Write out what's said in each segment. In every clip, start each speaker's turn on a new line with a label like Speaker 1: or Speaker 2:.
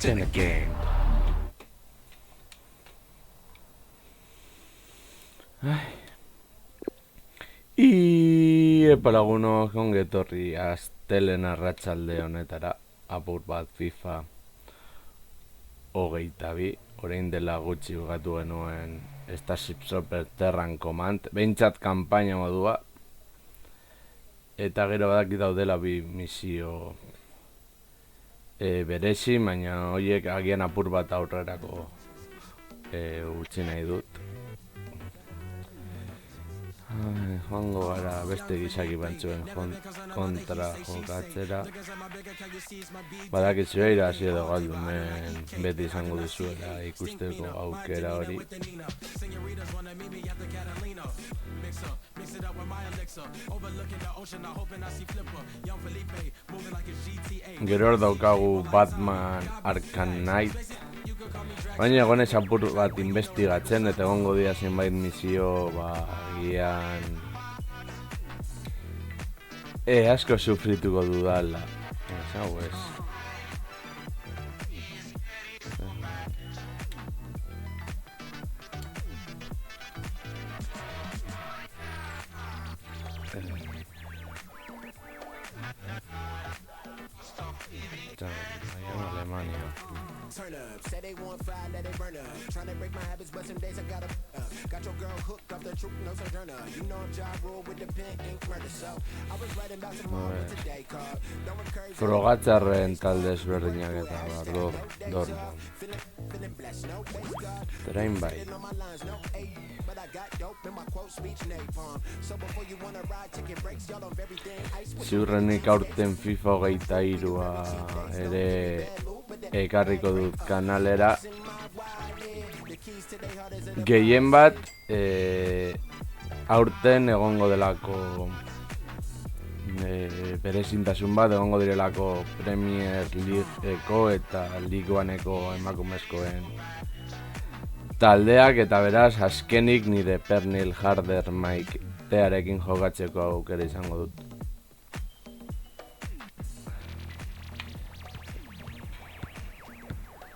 Speaker 1: Then again. Epa lagunok, ongetorri astelen arratsalde honetara apur bat FIFA 22, orain dela gutxi bugatu genuen Starship Super Terran Command, behintzat kanpaina modua, eta gero badakit daudela bi misio berezi, baina horiek agian apur bat aurrerako utzi nahi dut. Joango gara beste gizaki bantzuen kontra jokatzera. Badakizu irazi edo galdumen beti izango duzuela ikusteko aukera hori. Gero hor daukagu Batman Arkham Knight, baina egonez apur bat investigatzen eta egongo dira zenbait misio gian asko sufrituko dudala. Hau ez. Alemania.
Speaker 2: Turn up, say they want fire, let it burn up. Tryna break my habits, but some days I gotta got your girl hooked up the truth, no sojourner. You know I'm job rule with the pen, ain't murder. So I was writing about tomorrow today, called don't encourage.
Speaker 1: Frogatzarren talde ezberdinak eta bardo Dortmund. Train by. Ziurrenik aurten FIFA 23 ere ekarriko dut kanalera. Gehien bat aurten egongo delako berezintasun bat, egongo direlako Premier Leagueko eta League Oneko emakumezkoen taldeak, eta beraz azkenik nire Pernil Harder Mike tearekin jokatzeko aukera izango dut.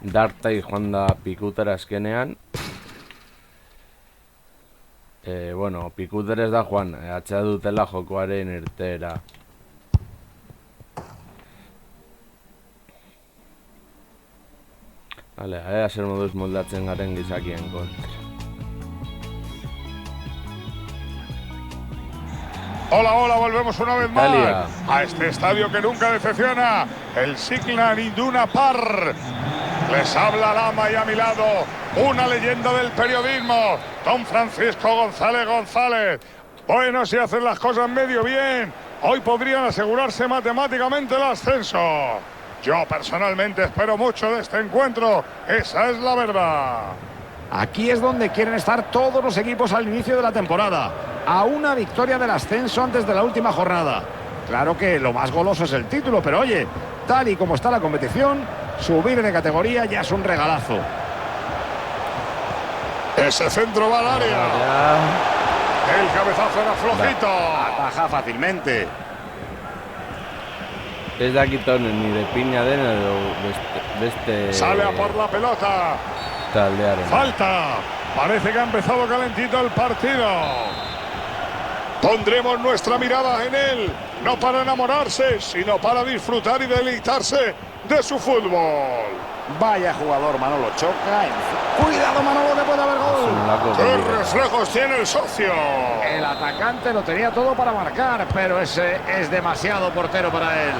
Speaker 1: Dartai joan da pikutera azkenean. Bueno, pikuter ez da joan, atxea dutela jokoaren irteera. Vale, zer moduz moldatzen garen gizakien kontra.
Speaker 3: Hola, hola, volvemos una vez más
Speaker 1: Italia.
Speaker 3: a este estadio que nunca decepciona, el Signal Iduna Park. Les habla Lama y a mi lado una leyenda del periodismo, don Francisco González González. Bueno, si hacen las cosas medio bien, hoy podrían asegurarse matemáticamente el ascenso. Yo personalmente espero mucho de este encuentro, esa es la verdad.
Speaker 4: Aquí es donde quieren estar todos los equipos al inicio de la temporada, a una victoria del ascenso antes de la última jornada. Claro que lo más goloso es el título, pero oye, tal y como está la competición, subir de categoría ya es un regalazo.
Speaker 3: Ese centro va al área. El cabezazo era flojito.
Speaker 4: Ataja fácilmente.
Speaker 1: Ez dakit nire pina den edo beste
Speaker 3: Sale a por la pelota.
Speaker 1: taldearen.
Speaker 3: Falta. Parece que ha empezado calentito el partido. Pondremos nuestra mirada en él, no para enamorarse, sino para disfrutar y deleitarse de su fútbol.
Speaker 4: Vaya jugador, Manolo choca. Cuidado, Manolo, que puede haber gol.
Speaker 3: ¿Qué reflejos tiene el socio?
Speaker 4: El atacante lo tenía todo para marcar, pero ese es demasiado portero para él.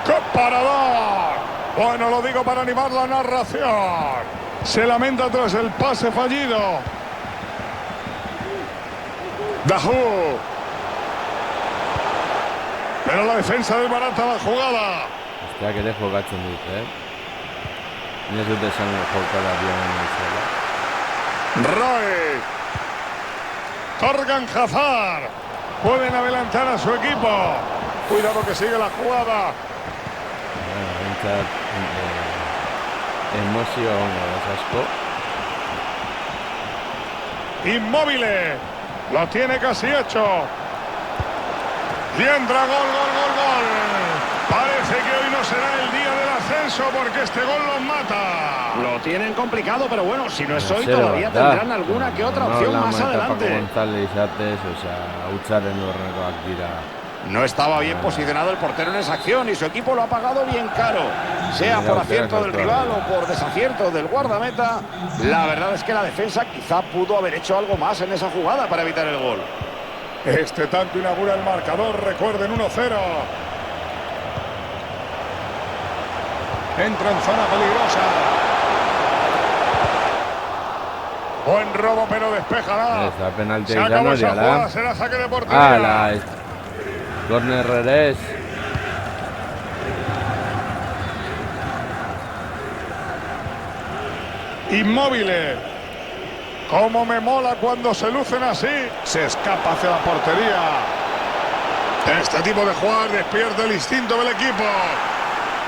Speaker 3: ¡Qué parador! Bueno, lo digo para animar la narración. Se lamenta tras el pase fallido. Dajú. Pero la defensa desbarata la jugada.
Speaker 1: Besteak ere jokatzen dut, Ez dut esan jokala bian naizela.
Speaker 3: Roy. Torgan Hazard. Pueden adelantar a su equipo. Cuidado que sigue la jugada.
Speaker 1: Bentsat emozio hongo da asko.
Speaker 3: Inmóvil. Lo tiene casi hecho. Y entra gol. Parece que hoy no será el día del ascenso. eso porque este gol los mata.
Speaker 4: Lo tienen complicado, pero bueno, si no es
Speaker 1: No
Speaker 4: hoy,
Speaker 1: sé,
Speaker 4: todavía
Speaker 1: verdad.
Speaker 4: tendrán alguna que otra opción más adelante.
Speaker 1: González izatez, hutsaren horrekoak dira.
Speaker 4: No estaba bien posicionado el portero en esa acción y su equipo lo ha pagado bien caro. Sea por acierto del rival o por desacierto del guardameta, la verdad es que la defensa quizá pudo haber hecho algo más en esa jugada para evitar el gol.
Speaker 3: Este tanto inaugura el marcador, recuerden, 1-0. Entra en zona peligrosa. Buen robo, pero despejará.
Speaker 1: Está penalti
Speaker 3: Se
Speaker 1: izan
Speaker 3: acabó
Speaker 1: hori,
Speaker 3: esa
Speaker 1: ala?
Speaker 3: jugada, será saque de portería.
Speaker 1: Corner ere ez.
Speaker 3: Inmóviles. Cómo me mola cuando se lucen así. Se escapa hacia la portería. Este tipo de jugadas despierta el instinto del equipo.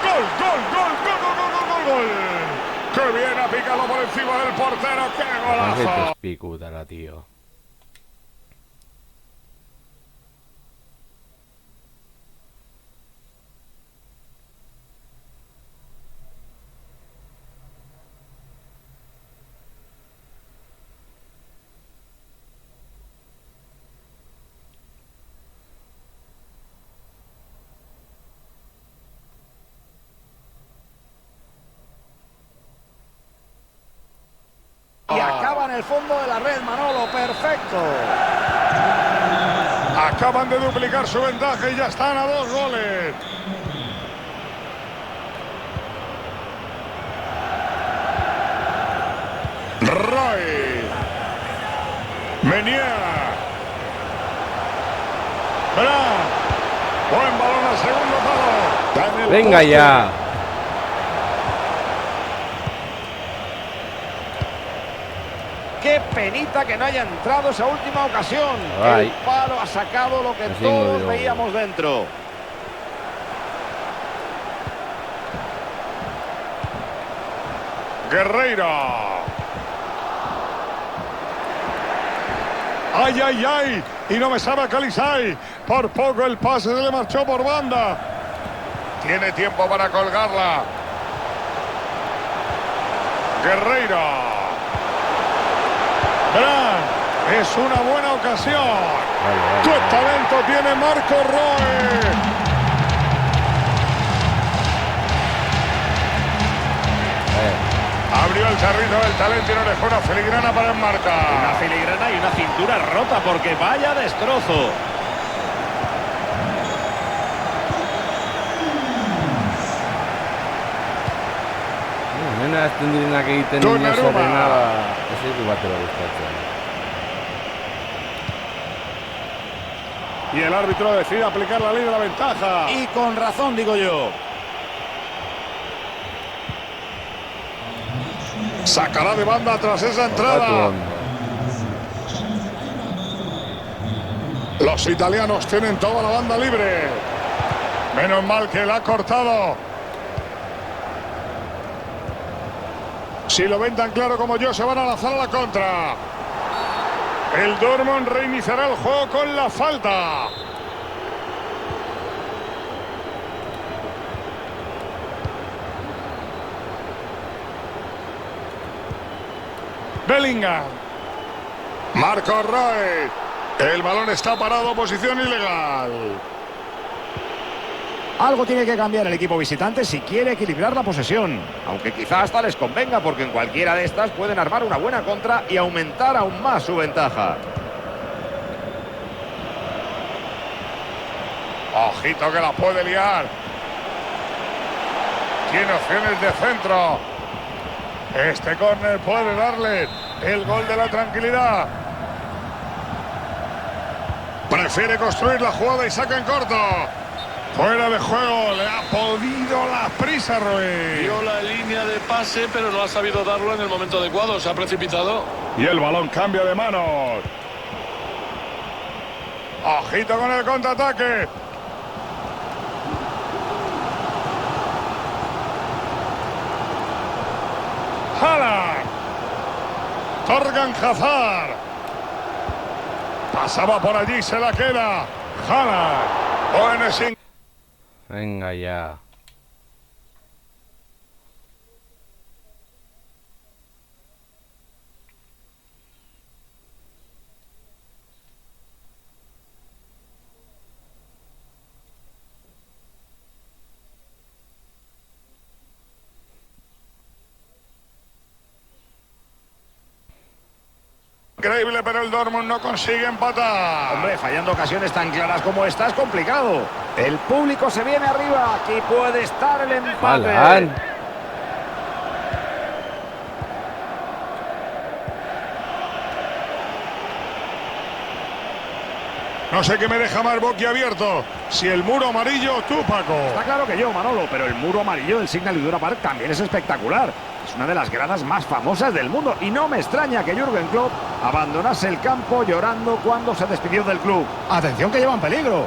Speaker 3: ¡Gol, gol, gol, gol, gol, gol, gol, gol! ¡Qué bien ha picado por encima del portero! ¡Qué golazo!
Speaker 1: Pikutara, tío.
Speaker 4: Y acaba en el fondo de la red, Manolo, perfecto.
Speaker 3: Acaban de duplicar su ventaja y ya están a 2 goles. Roy. Menier. Brand. Buen balón al segundo palo. Daniel
Speaker 1: Venga
Speaker 3: Poste.
Speaker 1: ya.
Speaker 4: Qué penita que no haya entrado esa última ocasión.
Speaker 1: Ay.
Speaker 4: El palo ha sacado lo que
Speaker 1: Así
Speaker 4: todos
Speaker 1: no digo.
Speaker 4: veíamos dentro.
Speaker 3: Guerreiro. ¡Ay, ay, ay! Y no me sabe a Calisay. Por poco el pase se le marchó por banda. Tiene tiempo para colgarla. Guerreiro. Brand. Es una buena ocasión. ¡Qué talento tiene Marco Roy! Abrió el carrito del talento y no dejó una filigrana para
Speaker 4: Una
Speaker 3: enmarcar.
Speaker 4: filigrana y una cintura rota porque vaya destrozo.
Speaker 1: Nena azten direnak egiten
Speaker 3: Donnarumma.
Speaker 1: inozarena, ez ditu batera gustatzen.
Speaker 3: Y el árbitro decide aplicar la ley de la ventaja.
Speaker 4: Y con razón, digo yo.
Speaker 3: Sacará de banda tras esa
Speaker 1: Jokatu
Speaker 3: entrada.
Speaker 1: ondo.
Speaker 3: Los italianos tienen toda la banda libre. Menos mal que la ha cortado. Si lo ven tan claro como yo, se van a lanzar a la contra. El Dortmund reiniciará el juego con la falta. Bellingham. Marco Roy. El balón está parado, posición ilegal.
Speaker 4: Algo tiene que cambiar el equipo visitante si quiere equilibrar la posesión. Aunque quizá hasta les convenga porque en cualquiera de estas pueden armar una buena contra y aumentar aún más su ventaja.
Speaker 3: Ojito que la puede liar. Tiene opciones de centro. Este córner puede darle el gol de la tranquilidad. Prefiere construir la jugada y saca en corto. Fuera de juego, le ha podido la prisa, Ruiz.
Speaker 5: Dio la línea de pase, pero no ha sabido darlo en el momento adecuado. Se ha precipitado.
Speaker 3: Y el balón cambia de manos. Ojito con el contraataque. Haaland. Torgan Hazard. Pasaba por allí, se la queda. Haaland. Buen sin...
Speaker 1: Venga ya.
Speaker 3: increíble, pero el Dortmund no consigue empatar.
Speaker 4: Hombre, fallando ocasiones tan claras como esta es complicado. El público se viene arriba. Aquí puede estar el empate.
Speaker 1: Haaland.
Speaker 3: No sé qué me deja más boquiabierto. Si el muro amarillo, tú, Paco.
Speaker 4: Está claro que yo, Manolo, pero el muro amarillo del Signal Iduna Park también es espectacular. Es una de las gradas más famosas del mundo y no me extraña que Jürgen Klopp abandonase el campo llorando cuando se despidió del club. Atención que llevan peligro.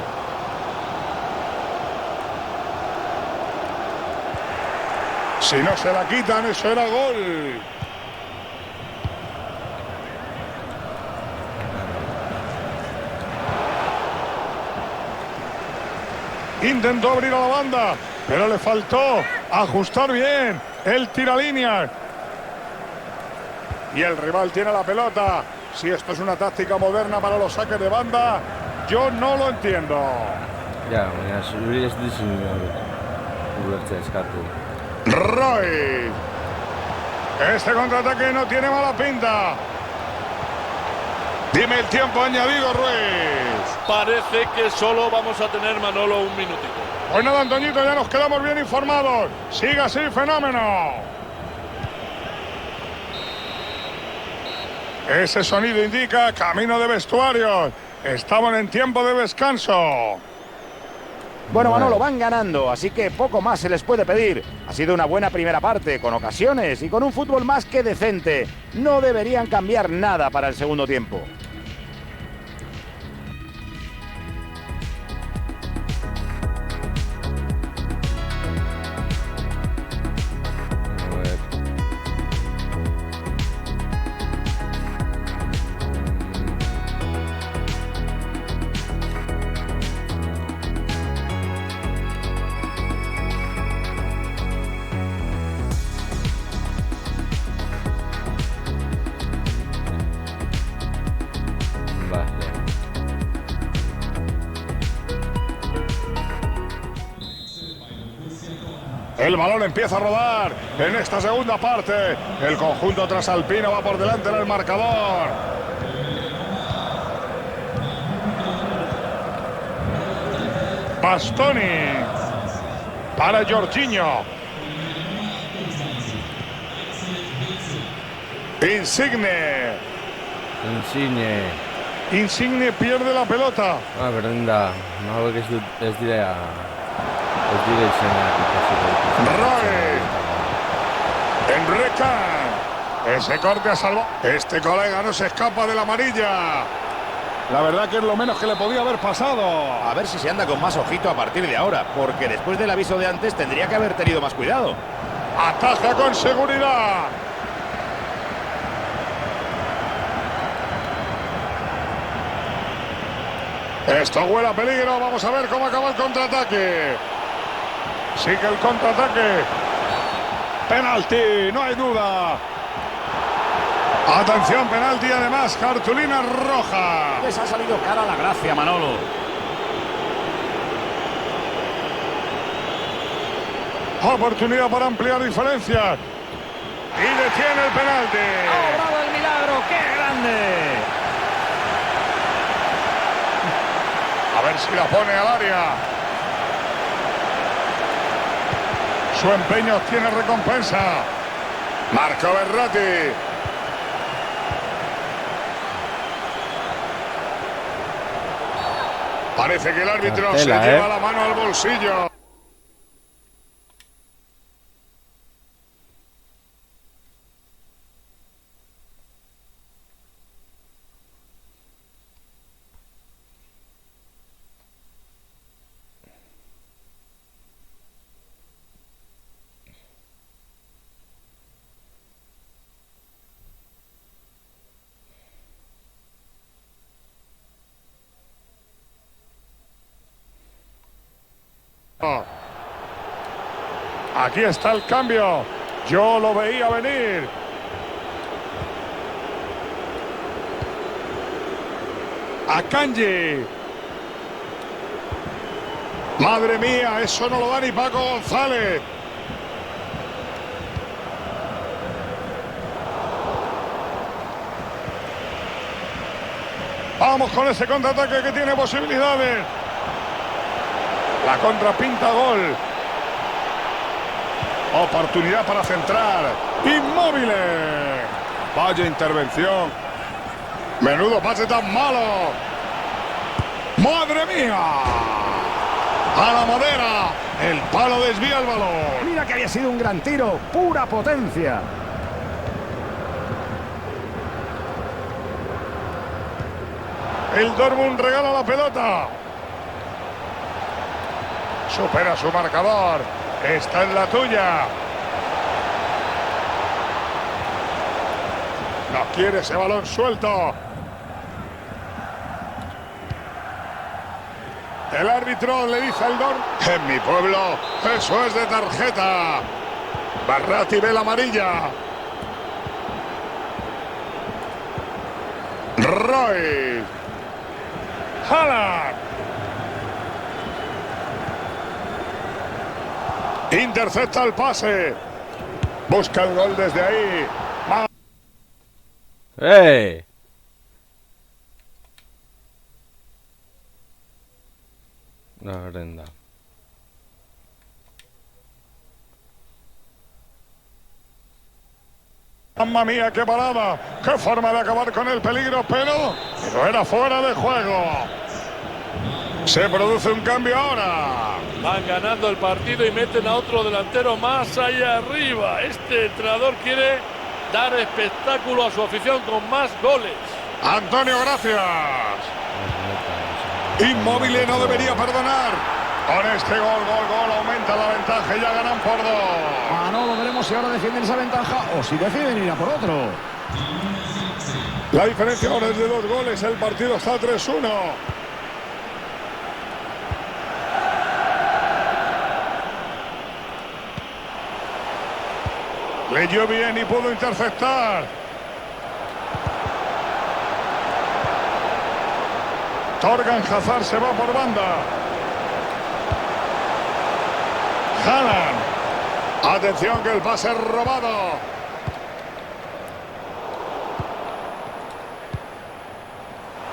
Speaker 3: Si no se la quitan, eso era gol. Intentó abrir a la banda, pero le faltó ajustar bien el tiralínea. Y el rival tiene la pelota. Si esto es una táctica moderna para los saques de banda, yo no lo entiendo.
Speaker 1: Ya, baina zuri ez dizu ulertzea eskatu.
Speaker 3: Roy. Este contraataque no tiene mala pinta. Dime el tiempo añadido, Ruiz.
Speaker 5: Parece que solo vamos a tener, Manolo, un minutito.
Speaker 3: Pues nada, Antoñito, ya nos quedamos bien informados. Siga así, fenómeno. Ese sonido indica camino de vestuarios. Estamos en tiempo de descanso.
Speaker 4: Bueno, Manolo, van ganando, así que poco más se les puede pedir. Ha sido una buena primera parte, con ocasiones y con un fútbol más que decente. No deberían cambiar nada para el segundo tiempo.
Speaker 1: A ver. Vale.
Speaker 3: El balón empieza a rodar en esta segunda parte. El conjunto trasalpino va por delante en el marcador. Bastoni para Jorginho. Insigne pierde la pelota.
Speaker 1: Berdin da, hauek ez dira izenak ikasiko.
Speaker 3: Roy. Enrique. Ese corte a salvo. Este colega no se escapa de la amarilla. La verdad que es lo menos que le podía haber pasado.
Speaker 4: A ver si se anda con más ojito a partir de ahora, porque después del aviso de antes tendría que haber tenido más cuidado.
Speaker 3: Ataja con seguridad. Esto huele a peligro. Vamos a ver cómo acaba el contraataque. Sigue el contraataque. Penalti, no hay duda. Atención, penalti, además, cartulina roja.
Speaker 4: Les ha salido cara la gracia, Manolo.
Speaker 3: Oportunidad para ampliar diferencias. Y detiene el penalti.
Speaker 4: ¡Ha obrado el milagro! ¡Qué grande!
Speaker 3: A ver si la pone al área. Su empeño tiene recompensa. Marco Verratti. Parece que el árbitro se lleva la mano al bolsillo. Aquí está el cambio. Yo lo veía venir. Akanji. Madre mía, eso no lo da ni Paco González. Vamos con ese contraataque que tiene posibilidades. La contra pinta gol. Oportunidad para centrar. Inmóvil. Vaya intervención. Menudo pase tan malo. ¡Madre mía! A la madera. El palo desvía el balón.
Speaker 4: Mira que había sido un gran tiro. Pura potencia.
Speaker 3: El Dortmund regala la pelota. Supera su marcador. Está en la tuya. No quiere ese balón suelto. El árbitro le dice al Dortmund: en mi pueblo eso es de tarjeta. Barrati ve la amarilla. Roy. Haaland. Intercepta el pase. Busca el gol desde ahí.
Speaker 1: ¡Eh! Una prenda.
Speaker 3: ¡Mamma mía, qué parada! ¡Qué forma de acabar con el peligro! Pero era fuera de juego. Se produce un cambio ahora.
Speaker 5: Van ganando el partido y meten a otro delantero más allá arriba. Este entrenador quiere dar espectáculo a su afición con más goles.
Speaker 3: Antonio, gracias. Inmóvil no debería perdonar. Con este gol, aumenta la ventaja y ya ganan por 2.
Speaker 4: Manolo, veremos si ahora defienden esa ventaja o si deciden ir a por otro.
Speaker 3: La diferencia ahora es de 2 goles. El partido está 3-1. Leyó bien y pudo interceptar. Torgan Hazard se va por banda. Haaland. Atención que el pase es robado.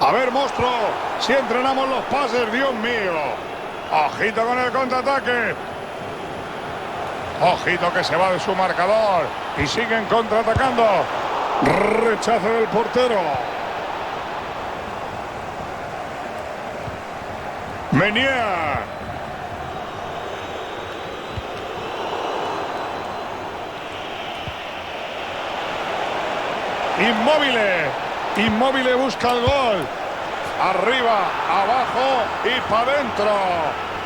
Speaker 3: A ver, monstruo, si entrenamos los pases, Dios mío. Ojito con el contraataque. Ojito que se va de su marcador y siguen contraatacando. Rechazo del portero. Menier. Inmóvil busca el gol. Arriba, abajo y para adentro.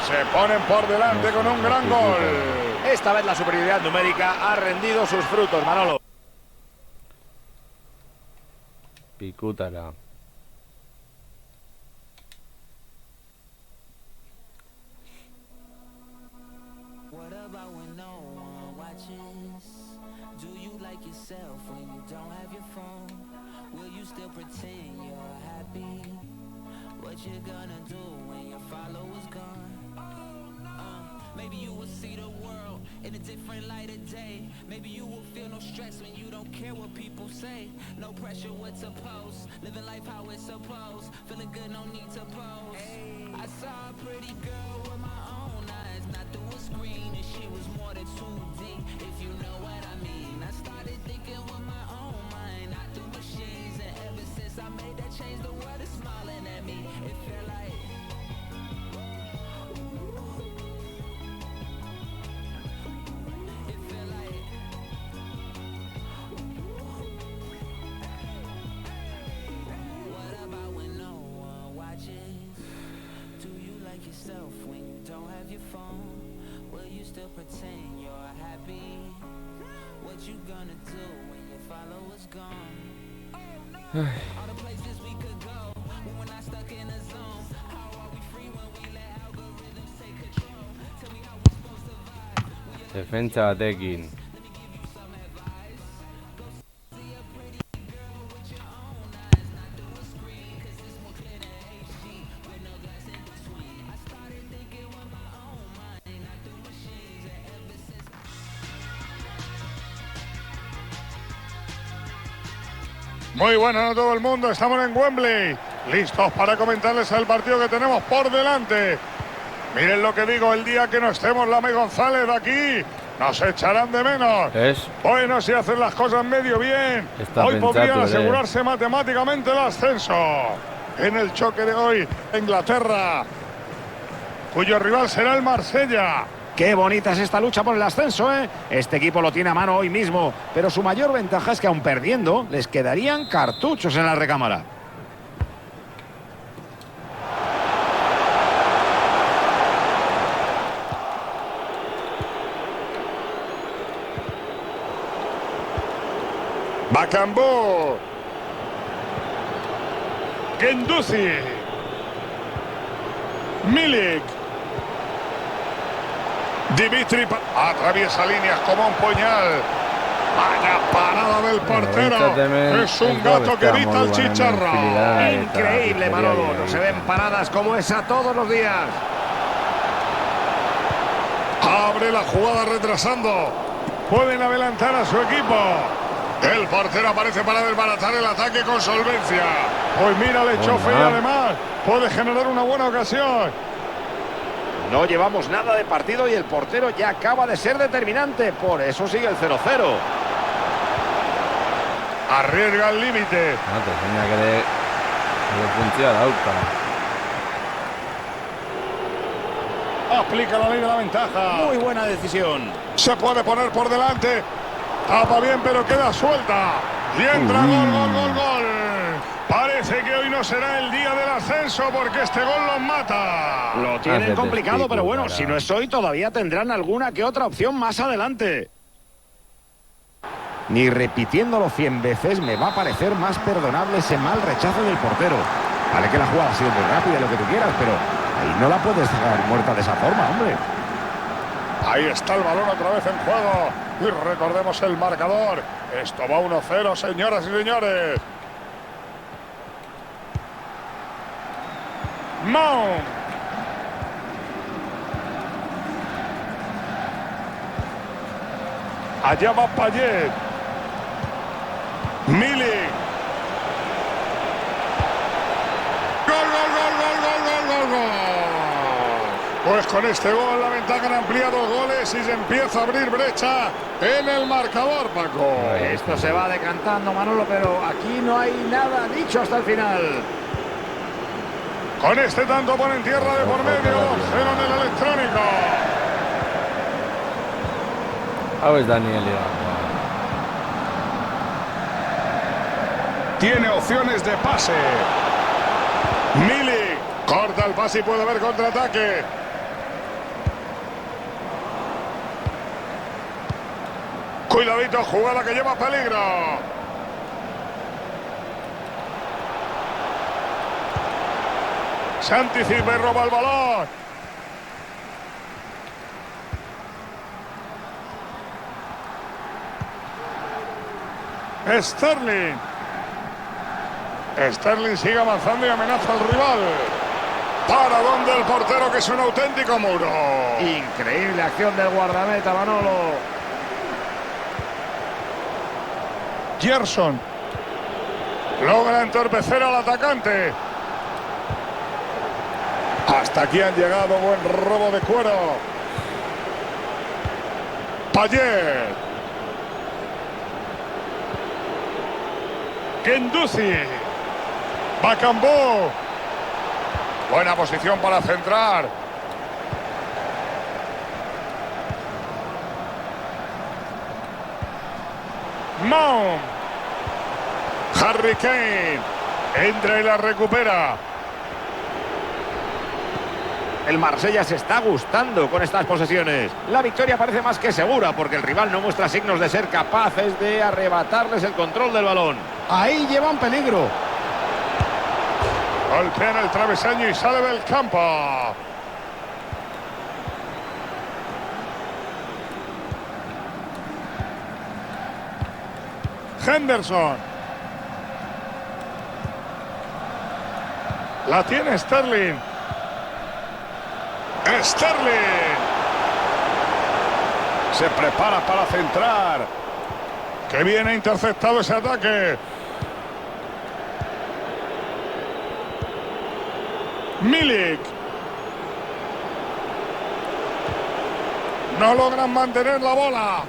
Speaker 3: Se ponen por delante con un gran gol.
Speaker 4: Esta vez la superioridad numérica ha rendido sus frutos, Manolo.
Speaker 1: Picútara.
Speaker 6: What about when no one watches? Do you like yourself when you don't have your phone? Will you still pretend you're happy? What you gonna do when your followers gone? Maybe you will see the world in a different light of day. Maybe you will feel no stress when you don't care what people say. No pressure what to post, living life how it's supposed. Feeling good, no need to pose. I saw a pretty girl with my own eyes, not through a screen, and she was more than 2D, if you know what I mean. I started thinking with my own mind, not through machines, and ever since I made that change, the world is smiling at me. It felt like yourself when you don't have your phone. Will you still pretend you're happy? What you gonna do when your followers gone? All the places we could go when we're not stuck in a zone. How are we free when we let algorithms take control? Tell me how we're supposed to vibe.
Speaker 1: Defentsa batekin.
Speaker 3: Muy bueno, no todo el mundo. Estamos en Wembley. listos para comentarles el partido que tenemos por delante. Miren lo que digo, el día que no estemos Lame González aquí, nos echarán de menos. Bueno, si hacen las cosas medio bien, hoy podrían asegurarse matemáticamente el ascenso. En el choque de hoy, Inglaterra, cuyo rival será el Marsella.
Speaker 4: Qué bonita es esta lucha por el ascenso, ¿eh? Este equipo lo tiene a mano hoy mismo, pero su mayor ventaja es que aun perdiendo, les quedarían cartuchos en la recámara.
Speaker 3: Bakambu, Guendouzi, Milik, Dimitri, atraviesa líneas como un puñal. Vaya parada del portero. Es un gato que evita el chicharro.
Speaker 4: Increíble, Manolo. No se ven paradas como esa todos los días.
Speaker 3: Abre la jugada retrasando. Pueden adelantar a su equipo. El portero aparece para desbaratar el ataque con solvencia. Pues mira, le echó fe y además puede generar una buena ocasión.
Speaker 4: No llevamos nada de partido y el portero ya acaba de ser determinante. Por eso sigue el 0-0.
Speaker 3: Arriesga el límite. Aplica la ley de la ventaja.
Speaker 4: Muy buena decisión.
Speaker 3: Se puede poner por delante. Tapa bien, pero queda suelta. Y entra gol. Parece que hoy no será el día del ascenso porque este gol los mata.
Speaker 4: Lo tienen complicado, pero bueno, si no es hoy, todavía tendrán alguna que otra opción más adelante. Ni repitiéndolo 100 veces me va a parecer más perdonable ese mal rechazo del portero. Vale que la jugada ha sido muy rápida y lo que tú quieras, pero ahí no la puedes dejar muerta de esa forma, hombre.
Speaker 3: Ahí está el balón otra vez en juego. Y recordemos el marcador. Esto va 1-0, señoras y señores. Mount. Allá va Payet. Milik. Gol. Pues con este gol la ventaja han ampliado goles y se empieza a abrir brecha en el marcador, Paco.
Speaker 4: Esto se va decantando, Manolo, pero aquí no hay nada dicho hasta el final.
Speaker 3: Con este tanto ponen tierra de por medio, 0 en el electrónico.
Speaker 1: ver, Daniel.
Speaker 3: Tiene opciones de pase. Milik corta el pase y puede haber contraataque. Cuidadito, jugada que lleva peligro. Se anticipa y roba el balón. Sterling sigue avanzando y amenaza al rival. Para donde el portero, que es un auténtico muro.
Speaker 4: Increíble acción del guardameta, Manolo.
Speaker 3: Gerson logra entorpecer al atacante. Hasta aquí han llegado, buen robo de cuero. Payet. Guendouzi. Bakambu. Buena posición para centrar. Mount. Harry Kane. Entra y la recupera.
Speaker 4: El Marsella se está gustando con estas posesiones. La victoria parece más que segura porque el rival no muestra signos de ser capaces de arrebatarles el control del balón. Ahí llevan peligro.
Speaker 3: Golpea en el travesaño y sale del campo. Henderson. La tiene Sterling. Sterling. Se prepara para centrar. Que viene interceptado ese ataque. Milik. No logran mantener la bola.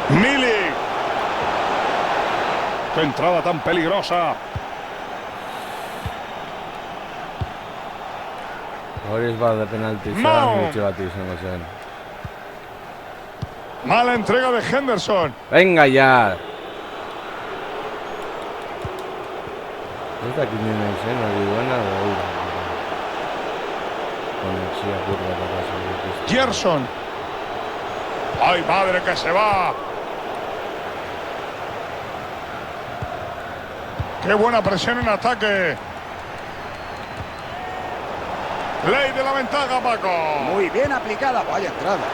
Speaker 3: Milik. Qué entrada tan peligrosa.
Speaker 1: Hori ez bat de penalti
Speaker 3: Mount.
Speaker 1: gutxi bat izango zen.
Speaker 3: Mala entrega de Henderson.
Speaker 1: Venga ya. Ez dakit nire zen, hori duena, da hori. Konexia kurba eta kaso.
Speaker 3: Gerson. ¡Ay, madre, que se va! ¡Qué buena presión en ataque! Ley de la ventaja, Paco.
Speaker 4: Muy bien aplicada, vaya entrada.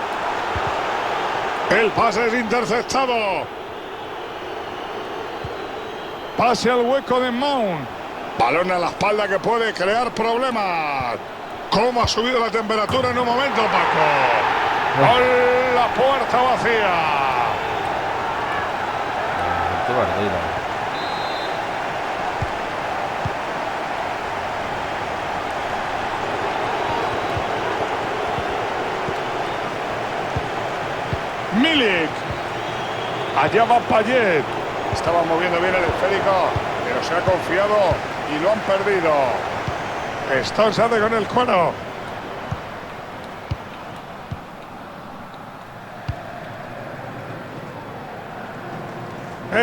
Speaker 3: El pase es interceptado. Pase al hueco de Mount. Balón a la espalda que puede crear problemas. ¿Cómo ha subido la temperatura en un momento, Paco? ¡Gol! La puerta vacía.
Speaker 1: Qué barbaridad.
Speaker 3: Milik. Allá va Payet. Estaba moviendo bien el esférico, pero se ha confiado y lo han perdido. Stone se hace con el cuero.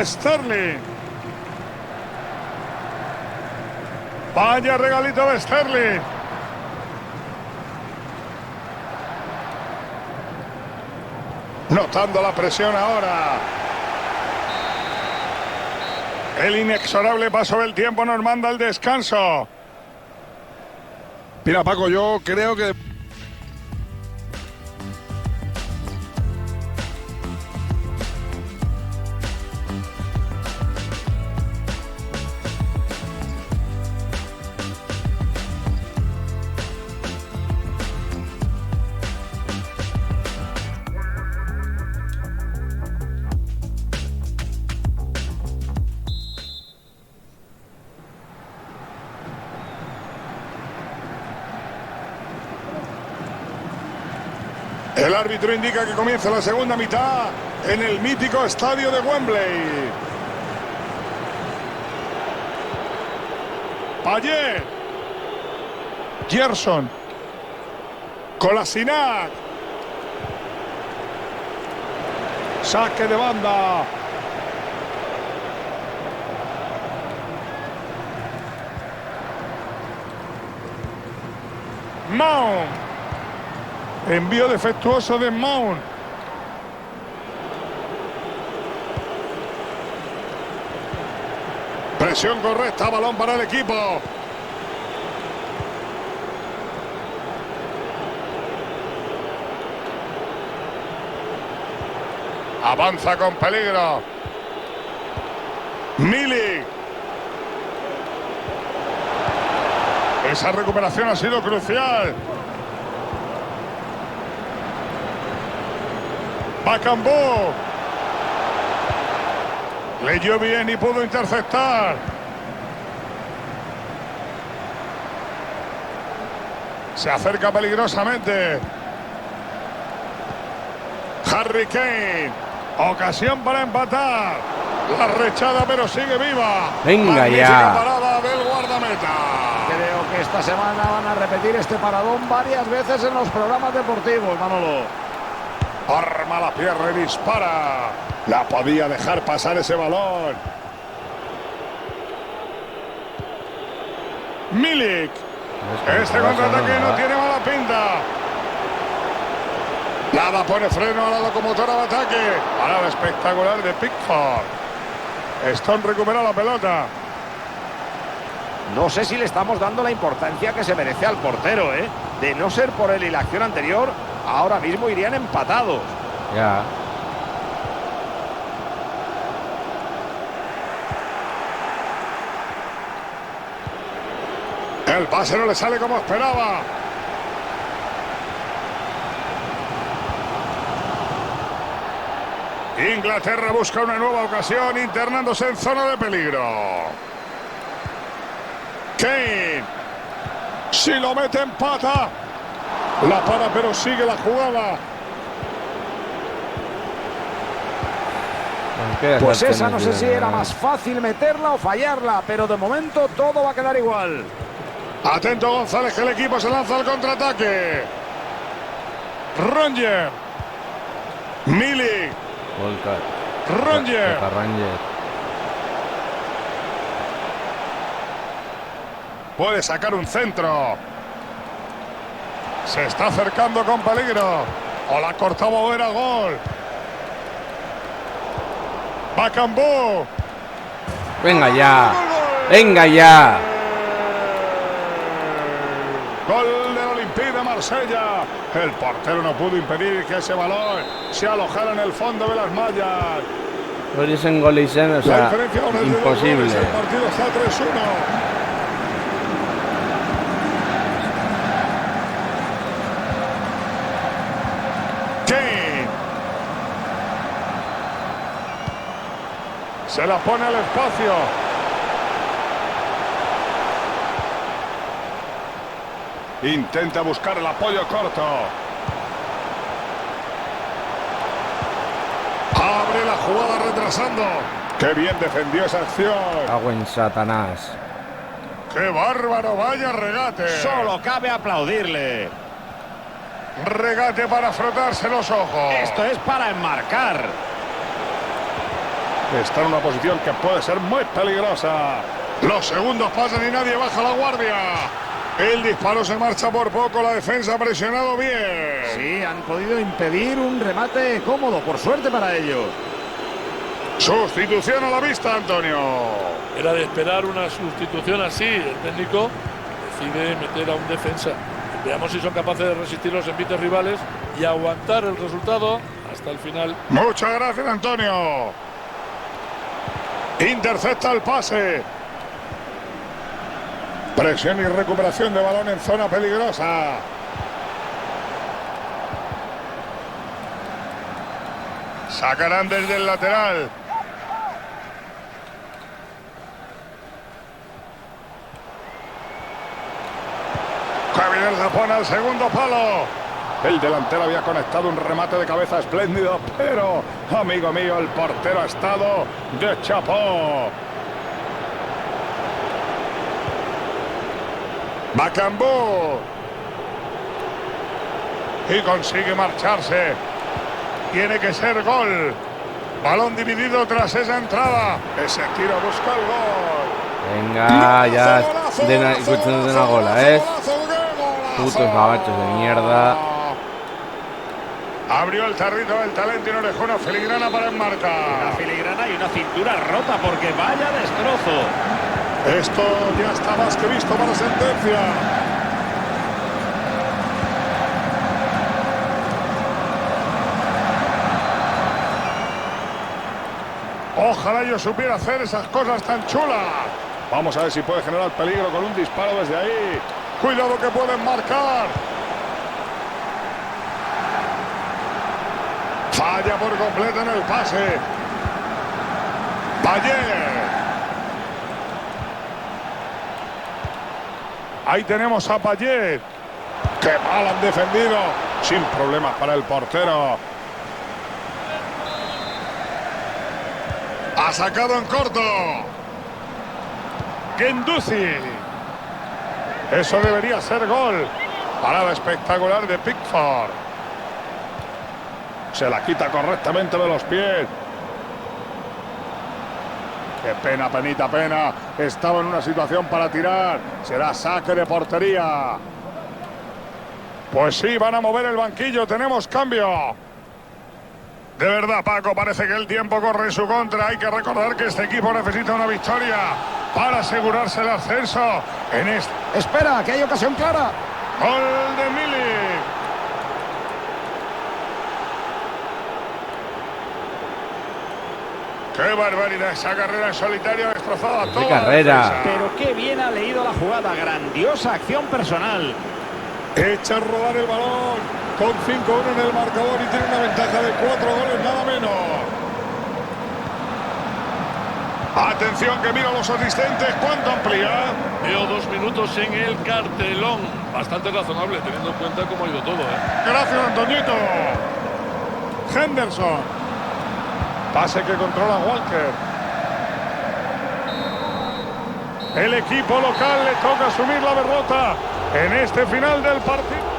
Speaker 3: Sterling. Vaya regalito de Sterling. Notando la presión ahora. El inexorable paso del tiempo nos manda el descanso. Mira, Paco, yo creo que... El árbitro indica que comienza la segunda mitad en el mítico estadio de Wembley. Payet. Gerson. Kolasinac. Saque de banda. Mount. Envío defectuoso de Mount. Presión correcta, balón para el equipo. Avanza con peligro. Milik. Esa recuperación ha sido crucial. Bakambu. Leyó bien y pudo interceptar. Se acerca peligrosamente. Harry Kane. Ocasión para empatar. La rechada, pero sigue viva.
Speaker 1: Venga
Speaker 3: Magnífica
Speaker 1: ya.
Speaker 3: parada del guardameta.
Speaker 4: Creo que esta semana van a repetir este paradón varias veces en los programas deportivos, Manolo.
Speaker 3: Arma la pierna y dispara. La podía dejar pasar ese balón. Milik. Este contraataque no tiene mala pinta. Nada pone freno a la locomotora de ataque. Parada espectacular de Pickford. Stone recupera la pelota.
Speaker 4: No sé si le estamos dando la importancia que se merece al portero, ¿eh? De no ser por él y la acción anterior, ahora mismo irían empatados.
Speaker 1: Ya.
Speaker 3: El pase no le sale como esperaba. Inglaterra busca una nueva ocasión, internándose en zona de peligro. Kane. Si lo mete, empata. La para, pero sigue la jugada.
Speaker 4: Pues esa no sé si era más fácil meterla o fallarla, pero de momento todo va a quedar igual.
Speaker 3: Atento González, que el equipo se lanza al contraataque. Ranger. Milik. Ranger. Puede sacar un centro. Se está acercando con peligro. O la cortaba, era gol. Bakambu.
Speaker 1: Venga ya. Venga ya.
Speaker 3: Gol del Olympique de Marsella. El portero no pudo impedir que ese balón se alojara en el fondo de las mallas.
Speaker 1: Orisen Golisen, o sea, imposible.
Speaker 3: El partido está 3-1. Se la pone al espacio. Intenta buscar el apoyo corto. Abre la jugada retrasando. ¡Qué bien defendió esa acción!
Speaker 1: Agua en Satanás.
Speaker 3: ¡Qué bárbaro! ¡Vaya regate!
Speaker 4: Solo cabe aplaudirle.
Speaker 3: Regate para frotarse los ojos.
Speaker 4: Esto es para enmarcar.
Speaker 3: Está en una posición que puede ser muy peligrosa. Los segundos pasan y nadie baja la guardia. El disparo se marcha por poco, la defensa ha presionado bien.
Speaker 4: Sí, han podido impedir un remate cómodo, por suerte para ellos.
Speaker 3: Sustitución a la vista, Antonio.
Speaker 5: Era de esperar una sustitución así. El técnico decide meter a un defensa. Veamos si son capaces de resistir los envites rivales y aguantar el resultado hasta el final.
Speaker 3: Muchas gracias, Antonio. Intercepta el pase. Presión y recuperación de balón en zona peligrosa. Sacarán desde el lateral. Que bien la pone al segundo palo. El delantero había conectado un remate de cabeza espléndido, pero, amigo mío, el portero ha estado de chapó. Bakambu. Y consigue marcharse. Tiene que ser gol. Balón dividido tras esa entrada. Ese tiro busca el gol.
Speaker 1: Venga, ya cuestión de una gola, ¿eh? Putos gabachos de mierda.
Speaker 3: Abrió el tarrito del talento y no dejó una filigrana para enmarcar.
Speaker 4: Una filigrana y una cintura rota, porque vaya destrozo.
Speaker 3: Esto ya está más que visto para sentencia. Ojalá yo supiera hacer esas cosas tan chulas. Vamos a ver si puede generar peligro con un disparo desde ahí. Cuidado que pueden marcar. Falla por completo en el pase. Payet. Ahí tenemos a Payet. ¡Qué mal han defendido! Sin problemas para el portero. Ha sacado en corto. Guendouzi. Eso debería ser gol. Parada espectacular de Pickford. Se la quita correctamente de los pies. Qué pena, penita, pena. Estaba en una situación para tirar. Será saque de portería. Pues sí, van a mover el banquillo. Tenemos cambio. De verdad, Paco, parece que el tiempo corre en su contra. Hay que recordar que este equipo necesita una victoria para asegurarse el ascenso en este.
Speaker 4: Espera, que hay ocasión clara.
Speaker 3: Gol de Milik. ¡Qué barbaridad! Esa carrera en solitario ha destrozado a toda la
Speaker 1: carrera!
Speaker 3: defensa.
Speaker 4: Pero qué bien ha leído la jugada. Grandiosa acción personal.
Speaker 3: Echa a rodar el balón con 5-1 en el marcador y tiene una ventaja de 4 goles nada menos. Atención que mira los asistentes, ¿cuánto amplía?
Speaker 5: Veo 2 minutos en el cartelón. Bastante razonable, teniendo en cuenta cómo ha ido todo, ¿eh?
Speaker 3: Gracias, Antoñito. Henderson. Pase que controla Walker. El equipo local le toca asumir la derrota en este final del partido.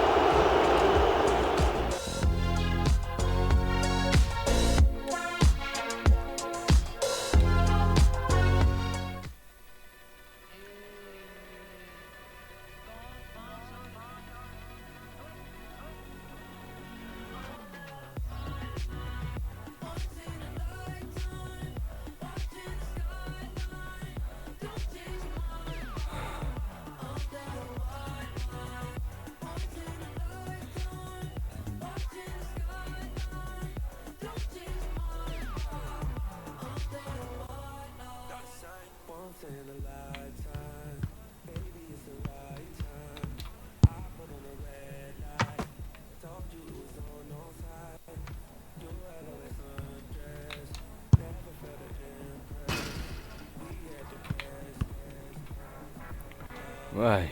Speaker 1: Ay.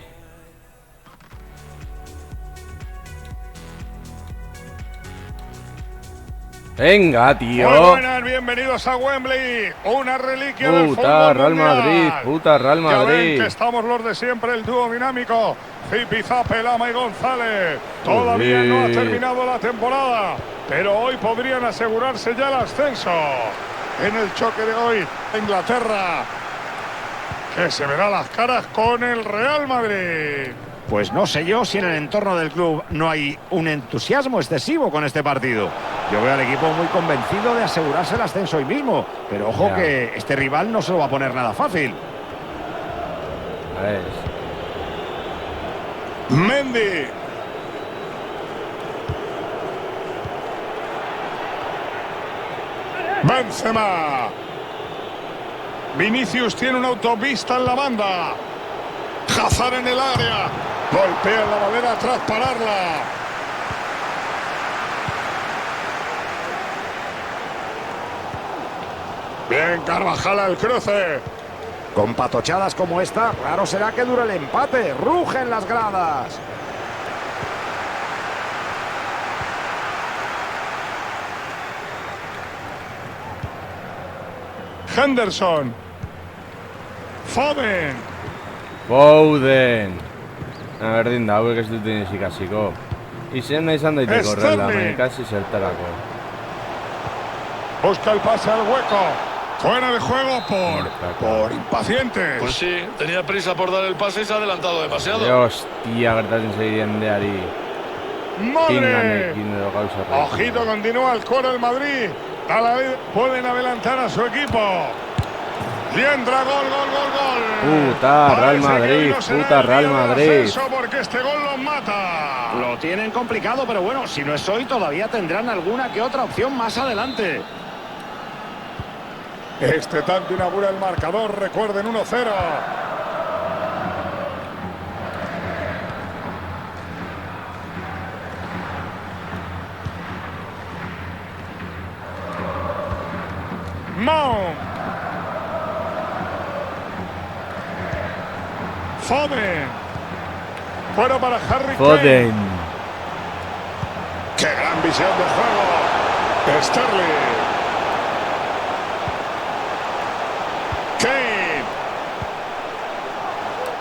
Speaker 1: Venga, tío.
Speaker 3: Muy buenas, bienvenidos a Wembley. Una reliquia del
Speaker 1: Puta
Speaker 3: fútbol
Speaker 1: Real
Speaker 3: mundial.
Speaker 1: Madrid, puta Real
Speaker 3: Ya ven
Speaker 1: Madrid.
Speaker 3: que estamos los de siempre, el dúo dinámico. Zipizape, Lama y González. Todavía no ha
Speaker 1: Joder.
Speaker 3: terminado la temporada, pero hoy podrían asegurarse ya el ascenso. En el choque de hoy, Inglaterra, que se verá las caras con el Real Madrid.
Speaker 4: Pues no sé yo si en el entorno del club no hay un entusiasmo excesivo con este partido. Yo veo al equipo muy convencido de asegurarse el ascenso hoy mismo, pero ojo
Speaker 1: Ya.
Speaker 4: que este rival no se lo va a poner nada fácil.
Speaker 1: ¿Ves?
Speaker 3: Mendy. Benzema. Vinicius tiene una autopista en la banda. Hazard en el área. Golpea en la madera tras pararla. Bien, Carvajal al cruce.
Speaker 4: Con patochadas como esta, raro será que dure el empate. ¡Rugen las gradas!
Speaker 3: Henderson. Foden.
Speaker 1: Foden. Berdin da, hauek ez duten ikasiko. Izen nahi izan daiteko horrela,
Speaker 3: Sterling.
Speaker 1: baina kasi zertarako.
Speaker 3: Busca el pase al hueco. Fuera de juego por impacientes.
Speaker 5: Pues sí, tenía prisa por dar el pase y se ha adelantado demasiado.
Speaker 1: Hostia, gertatzen zeirien deari.
Speaker 3: ¡Madre!
Speaker 1: Tinganekin edo gauza horrekin.
Speaker 3: Ojito, continúa el coro el Madrid. A la vez pueden adelantar a su equipo. Y entra gol, gol, gol, gol.
Speaker 1: Puta Real
Speaker 3: Parece que hoy
Speaker 1: Madrid,
Speaker 3: no será
Speaker 1: puta
Speaker 3: el
Speaker 1: Real
Speaker 3: día del
Speaker 1: Madrid.
Speaker 3: ascenso porque este gol los mata.
Speaker 4: Lo tienen complicado, pero bueno, si no es hoy, todavía tendrán alguna que otra opción más adelante.
Speaker 3: Este tanto inaugura el marcador, recuerden 1-0. Mount. Foden. Fuera para Harry Kane.
Speaker 1: Foden.
Speaker 3: ¡Qué gran visión de juego! Sterling. Kane.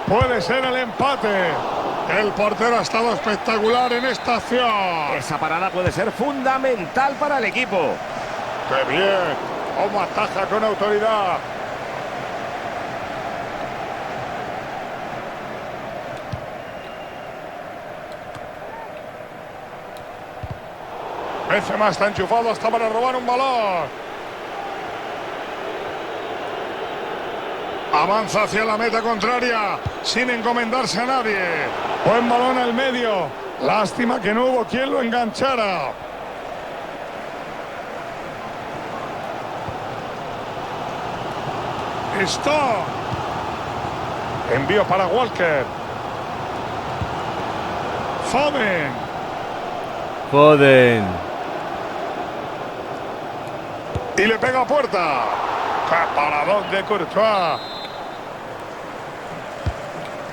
Speaker 3: Puede ser el empate. El portero ha estado espectacular en esta acción.
Speaker 4: Esa parada puede ser fundamental para el equipo.
Speaker 3: ¡Qué bien! ¡Cómo ataja con autoridad! Benzema está enchufado hasta para robar un balón. Avanza hacia la meta contraria sin encomendarse a nadie. Buen balón al medio. Lástima que no hubo quien lo enganchara. Está. Envío para Walker. Foden.
Speaker 1: Foden.
Speaker 3: Y le pega a puerta. ¡Qué paradón de Courtois!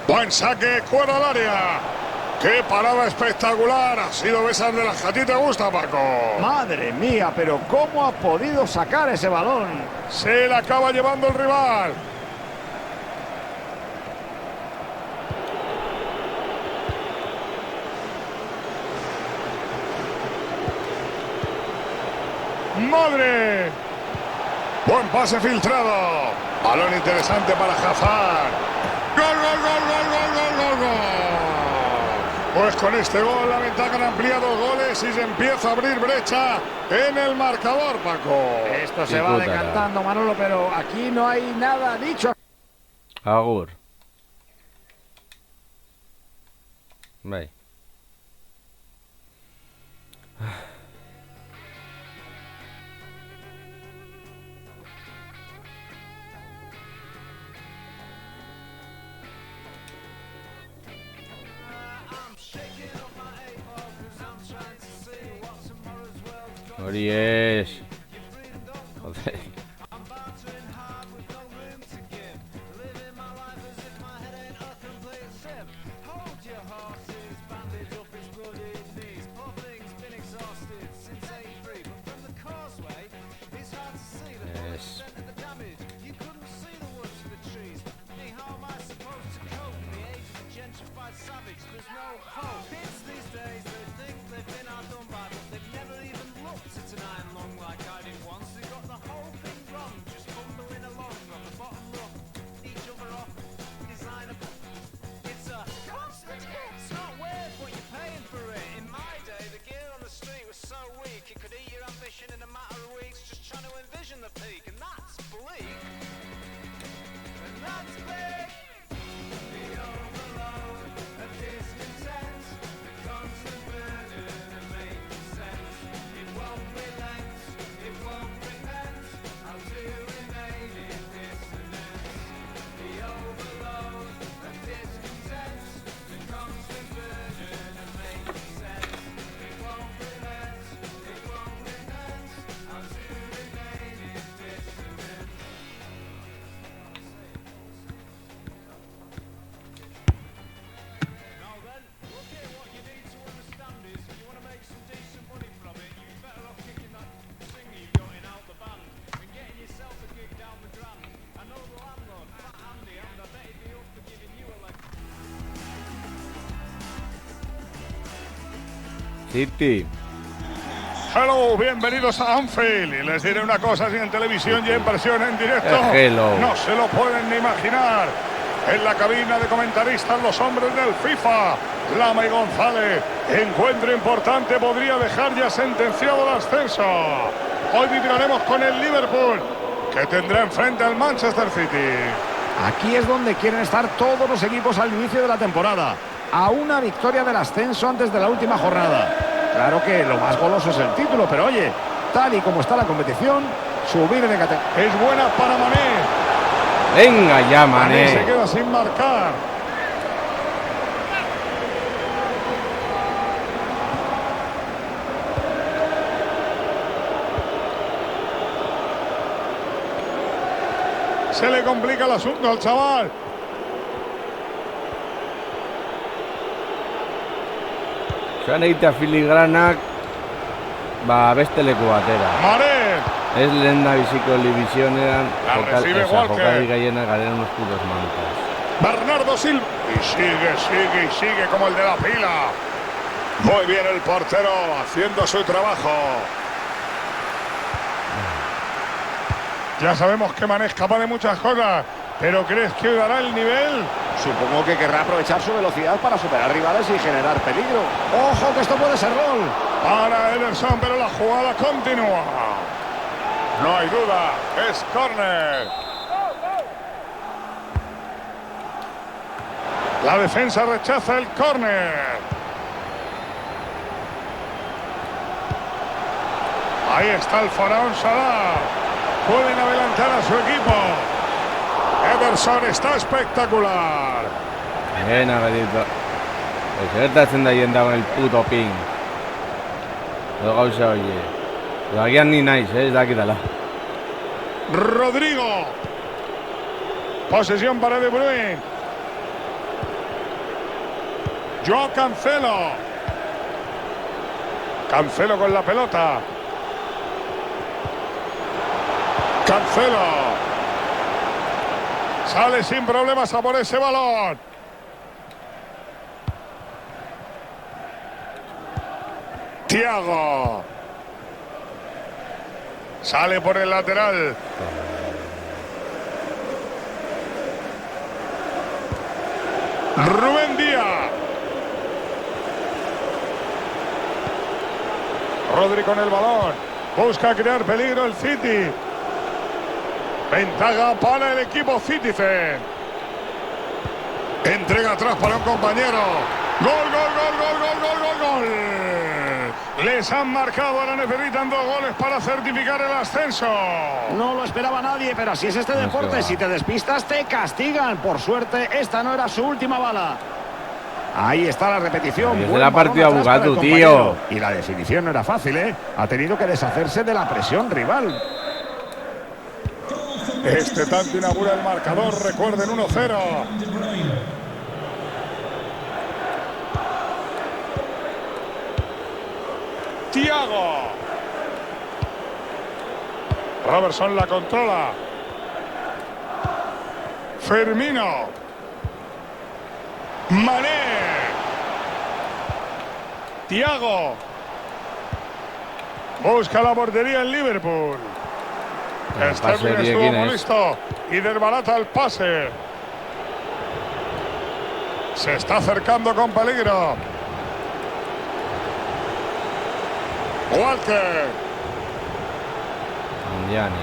Speaker 3: Buen saque, fuera del área. ¡Qué parada espectacular! Ha sido esas de las que a ti te gusta, Paco.
Speaker 4: Madre mía, pero ¿cómo ha podido sacar ese balón?
Speaker 3: Se la acaba llevando el rival. ¡Madre! Buen pase filtrado. Balón interesante para Hazard. ¡Gol, gol, gol, gol, gol, gol, gol, gol! Pues con este gol la ventaja han ampliado goles y se empieza a abrir brecha en el marcador, Paco.
Speaker 4: Esto se va decantando, Manolo, pero aquí no hay nada dicho.
Speaker 1: Agur. Bai. Hori ez. Joder. Yes. City.
Speaker 3: Hello, bienvenidos a Anfield. Y les diré una cosa, si en televisión y en versión en directo,
Speaker 1: Hello.
Speaker 3: no se lo pueden ni imaginar. En la cabina de comentaristas, los hombres del FIFA, Lama y González. Encuentro importante, podría dejar ya sentenciado el ascenso. Hoy vibraremos con el Liverpool, que tendrá enfrente al Manchester City.
Speaker 4: Aquí es donde quieren estar todos los equipos al inicio de la temporada, a una victoria del ascenso antes de la última jornada. Claro que lo más goloso es el título, pero oye, tal y como está la competición, subir de categoría.
Speaker 3: Es buena para Mané.
Speaker 1: Venga ya,
Speaker 3: Mané se
Speaker 1: Mané.
Speaker 3: queda sin marcar. Se le complica el asunto al chaval.
Speaker 1: Joan egitea filigranak, beste leku batera.
Speaker 3: Mané.
Speaker 1: Ez lehen da biziko Livisionean,
Speaker 3: La recibe Walker.
Speaker 1: jokari gaiena garen unos putos mantas.
Speaker 3: Bernardo Silva. Y sigue como el de la pila. Muy bien el portero haciendo su trabajo. Ya sabemos que Mané es capaz de muchas cosas, pero ¿crees que dará el nivel?
Speaker 4: Supongo que querrá aprovechar su velocidad para superar rivales y generar peligro. ¡Ojo que esto puede ser gol!
Speaker 3: Para Ederson, pero la jugada continúa. No hay duda, es córner. La defensa rechaza el córner. Ahí está el faraón Salah. Pueden adelantar a su equipo. Ederson está espectacular.
Speaker 1: Bien, agadito. Gertatzen da jenda con el puto ping. Edo gauza oie. Edo agian ni naiz, ez dakitala.
Speaker 3: Rodrigo. Posesión para De Bruyne. Joao Cancelo. Cancelo con la pelota. Cancelo. Sale sin problemas a por ese balón. Thiago. Sale por el lateral. Rubén Díaz. Rodri con el balón. Busca crear peligro el City. Ventaja para el equipo Citizen. Entrega atrás para un compañero. Gol, gol, gol, gol, gol, gol, gol, gol. Les han marcado, ahora necesitan 2 goles para certificar el ascenso.
Speaker 4: No lo esperaba nadie, pero así es este deporte. Si te despistas, te castigan. Por suerte, esta no era su última bala. Ahí está la repetición.
Speaker 1: Es de la partida Bugatu, tío.
Speaker 4: Y la definición no era fácil, ¿eh? Ha tenido que deshacerse de la presión rival.
Speaker 3: Este tanto inaugura el marcador, recuerden 1-0. Thiago. Robertson la controla. Firmino. Mané. Thiago. Busca la portería en Liverpool. Sterling estuvo muy listo y desbarata el pase. Se está acercando con peligro. Walker.
Speaker 1: Andiani.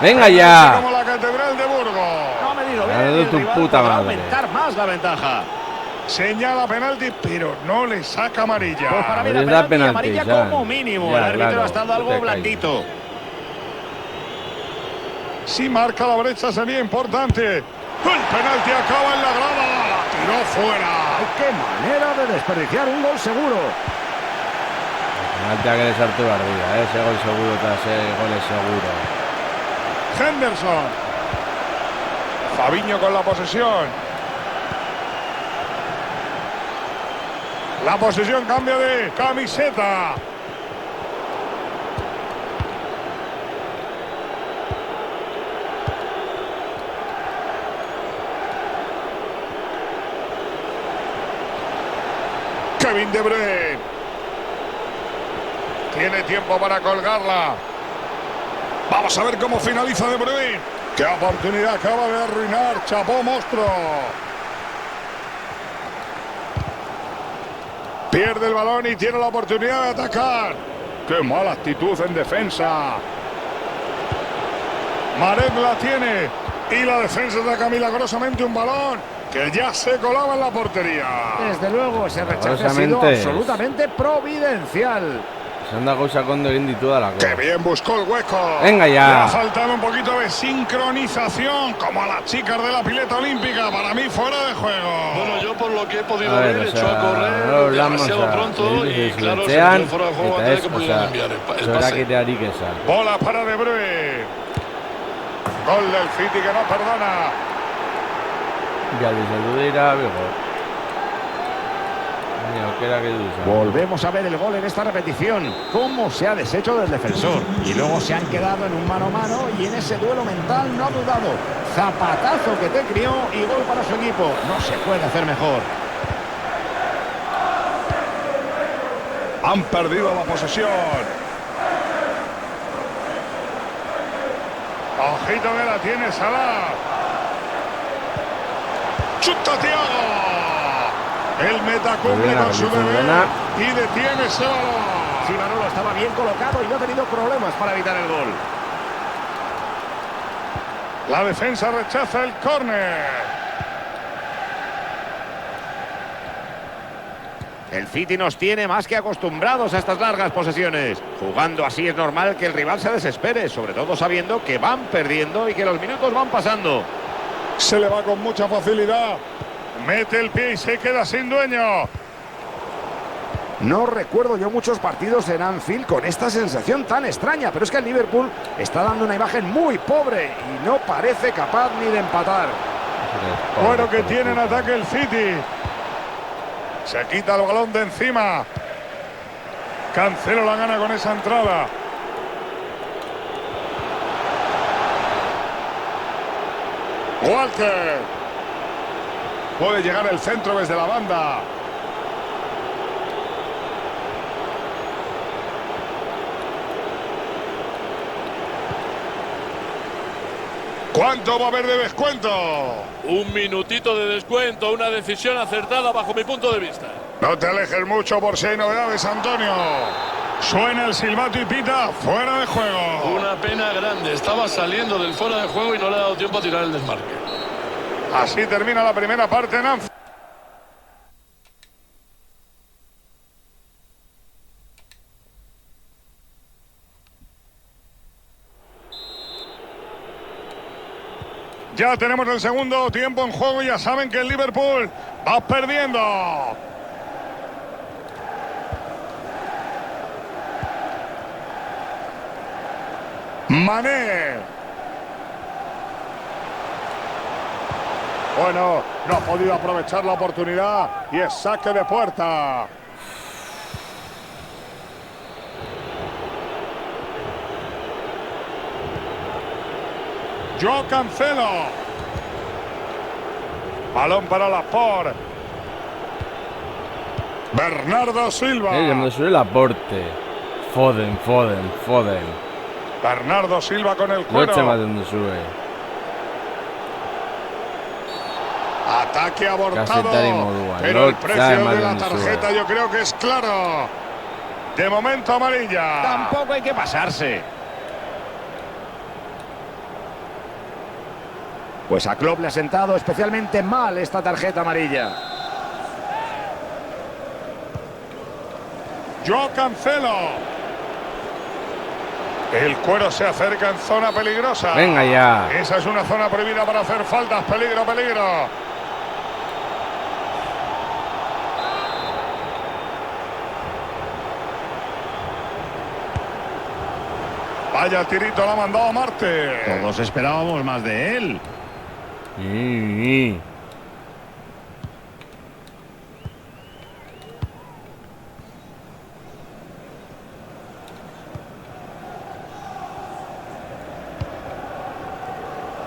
Speaker 1: ¡Venga ya!
Speaker 3: Como la Catedral de Burgos.
Speaker 4: No ha medido bien.
Speaker 1: Dale
Speaker 4: El
Speaker 1: tu
Speaker 4: rival
Speaker 1: puta
Speaker 4: podrá
Speaker 1: madre.
Speaker 4: aumentar más la ventaja.
Speaker 3: Señala penalti, pero no le saca amarilla.
Speaker 4: Pues para mí
Speaker 1: Les
Speaker 4: la
Speaker 1: da
Speaker 4: penalti,
Speaker 1: penalti,
Speaker 4: amarilla
Speaker 1: ya.
Speaker 4: como mínimo.
Speaker 1: Ya,
Speaker 4: El árbitro
Speaker 1: claro,
Speaker 4: ha estado algo
Speaker 1: te calles.
Speaker 4: blandito.
Speaker 3: Si marca la brecha sería importante. El penalti acaba en la grada. La tiró fuera.
Speaker 4: Ay, ¡qué manera de desperdiciar un gol seguro!
Speaker 1: Penalti a que les Arturo arriba, ese gol seguro tras ese gol es seguro.
Speaker 3: Henderson. Fabinho con la posesión. La posesión cambia de camiseta. Kevin De Bruyne. Tiene tiempo para colgarla. Vamos a ver cómo finaliza De Bruyne. ¡Qué oportunidad acaba de arruinar! ¡Chapó, monstruo! Pierde el balón y tiene la oportunidad de atacar. ¡Qué mala actitud en defensa! Maret la tiene. Y la defensa saca milagrosamente un balón que ya se colaba en la portería.
Speaker 4: Desde luego, ese rechace ha sido
Speaker 1: Milagrosamente.
Speaker 4: absolutamente providencial.
Speaker 1: Se anda cosa con Dorindy toda la
Speaker 3: ¡Qué
Speaker 1: cosa.
Speaker 3: bien buscó el hueco!
Speaker 1: Venga ya.
Speaker 3: Le ha faltado un poquito de sincronización, como a las chicas de la pileta olímpica. Para mí, fuera de juego.
Speaker 5: Bueno, yo por lo que he podido
Speaker 1: A ver,
Speaker 5: ver,
Speaker 1: o
Speaker 5: echó
Speaker 1: sea,
Speaker 5: a correr
Speaker 1: no hablamos
Speaker 5: demasiado
Speaker 1: a
Speaker 5: pronto y
Speaker 1: se
Speaker 5: claro, se
Speaker 1: sean,
Speaker 5: metió fuera de juego
Speaker 1: eta
Speaker 5: antes de
Speaker 1: ez,
Speaker 5: que
Speaker 1: o
Speaker 5: pudieran
Speaker 1: sea,
Speaker 5: enviar el
Speaker 1: zora
Speaker 5: pase.
Speaker 1: kitearik esan.
Speaker 3: Bola para De Bruyne. Gol del City que no perdona.
Speaker 1: Gali zeldu dira, bego. Ni aukera que duza.
Speaker 4: Volvemos a ver el gol en esta repetición. Cómo se ha deshecho del defensor. Y luego se han quedado en un mano a mano y en ese duelo mental no ha dudado. Zapatazo que te crió y gol para su equipo. No se puede hacer mejor.
Speaker 3: Han perdido la posesión. Ojito que la tiene Salah. Chuta Thiago. El meta cumple
Speaker 1: Buena,
Speaker 3: con su
Speaker 1: buena.
Speaker 3: deber y detiene ese balón.
Speaker 4: Sí, Manolo estaba bien colocado y no ha tenido problemas para evitar el gol.
Speaker 3: La defensa rechaza el córner.
Speaker 4: El City nos tiene más que acostumbrados a estas largas posesiones. Jugando así es normal que el rival se desespere, sobre todo sabiendo que van perdiendo y que los minutos van pasando.
Speaker 3: Se le va con mucha facilidad. Mete el pie y se queda sin dueño.
Speaker 4: No recuerdo yo muchos partidos en Anfield con esta sensación tan extraña, pero es que el Liverpool está dando una imagen muy pobre y no parece capaz ni de empatar.
Speaker 3: Bueno, que tiene en ataque el City. Se quita el balón de encima. Cancelo la gana con esa entrada. Walker. Puede llegar el centro desde la banda. ¿Cuánto va a haber de descuento?
Speaker 5: Un minutito de descuento, una decisión acertada bajo mi punto de vista.
Speaker 3: No te alejes mucho por si hay novedades, Antonio. Suena el silbato y pita fuera de juego.
Speaker 5: Una pena grande, estaba saliendo del fuera de juego y no le ha dado tiempo a tirar el desmarque.
Speaker 3: Así termina la primera parte en Anfield. Ya tenemos el segundo tiempo en juego y ya saben que el Liverpool va perdiendo. Mané. Bueno, no ha podido aprovechar la oportunidad y es saque de puerta. Joao Cancelo. Balón para Laporte. Bernardo Silva.
Speaker 1: Donde sube el aporte. Foden.
Speaker 3: Bernardo Silva con el
Speaker 1: No
Speaker 3: cuero.
Speaker 1: eche más de donde sube.
Speaker 3: Ataque abortado.
Speaker 1: Casi tal y modúa.
Speaker 3: Pero
Speaker 1: No
Speaker 3: el precio
Speaker 1: sabe
Speaker 3: de
Speaker 1: más
Speaker 3: la
Speaker 1: dónde
Speaker 3: tarjeta
Speaker 1: sube.
Speaker 3: yo creo que es claro. De momento amarilla.
Speaker 4: Tampoco hay que pasarse. Pues a Klopp le ha sentado especialmente mal esta tarjeta amarilla.
Speaker 3: Joao Cancelo. El cuero se acerca en zona peligrosa.
Speaker 1: Venga ya.
Speaker 3: Esa es una zona prohibida para hacer faltas. Peligro. Vaya tirito la ha mandado Marte.
Speaker 4: Todos esperábamos más de él.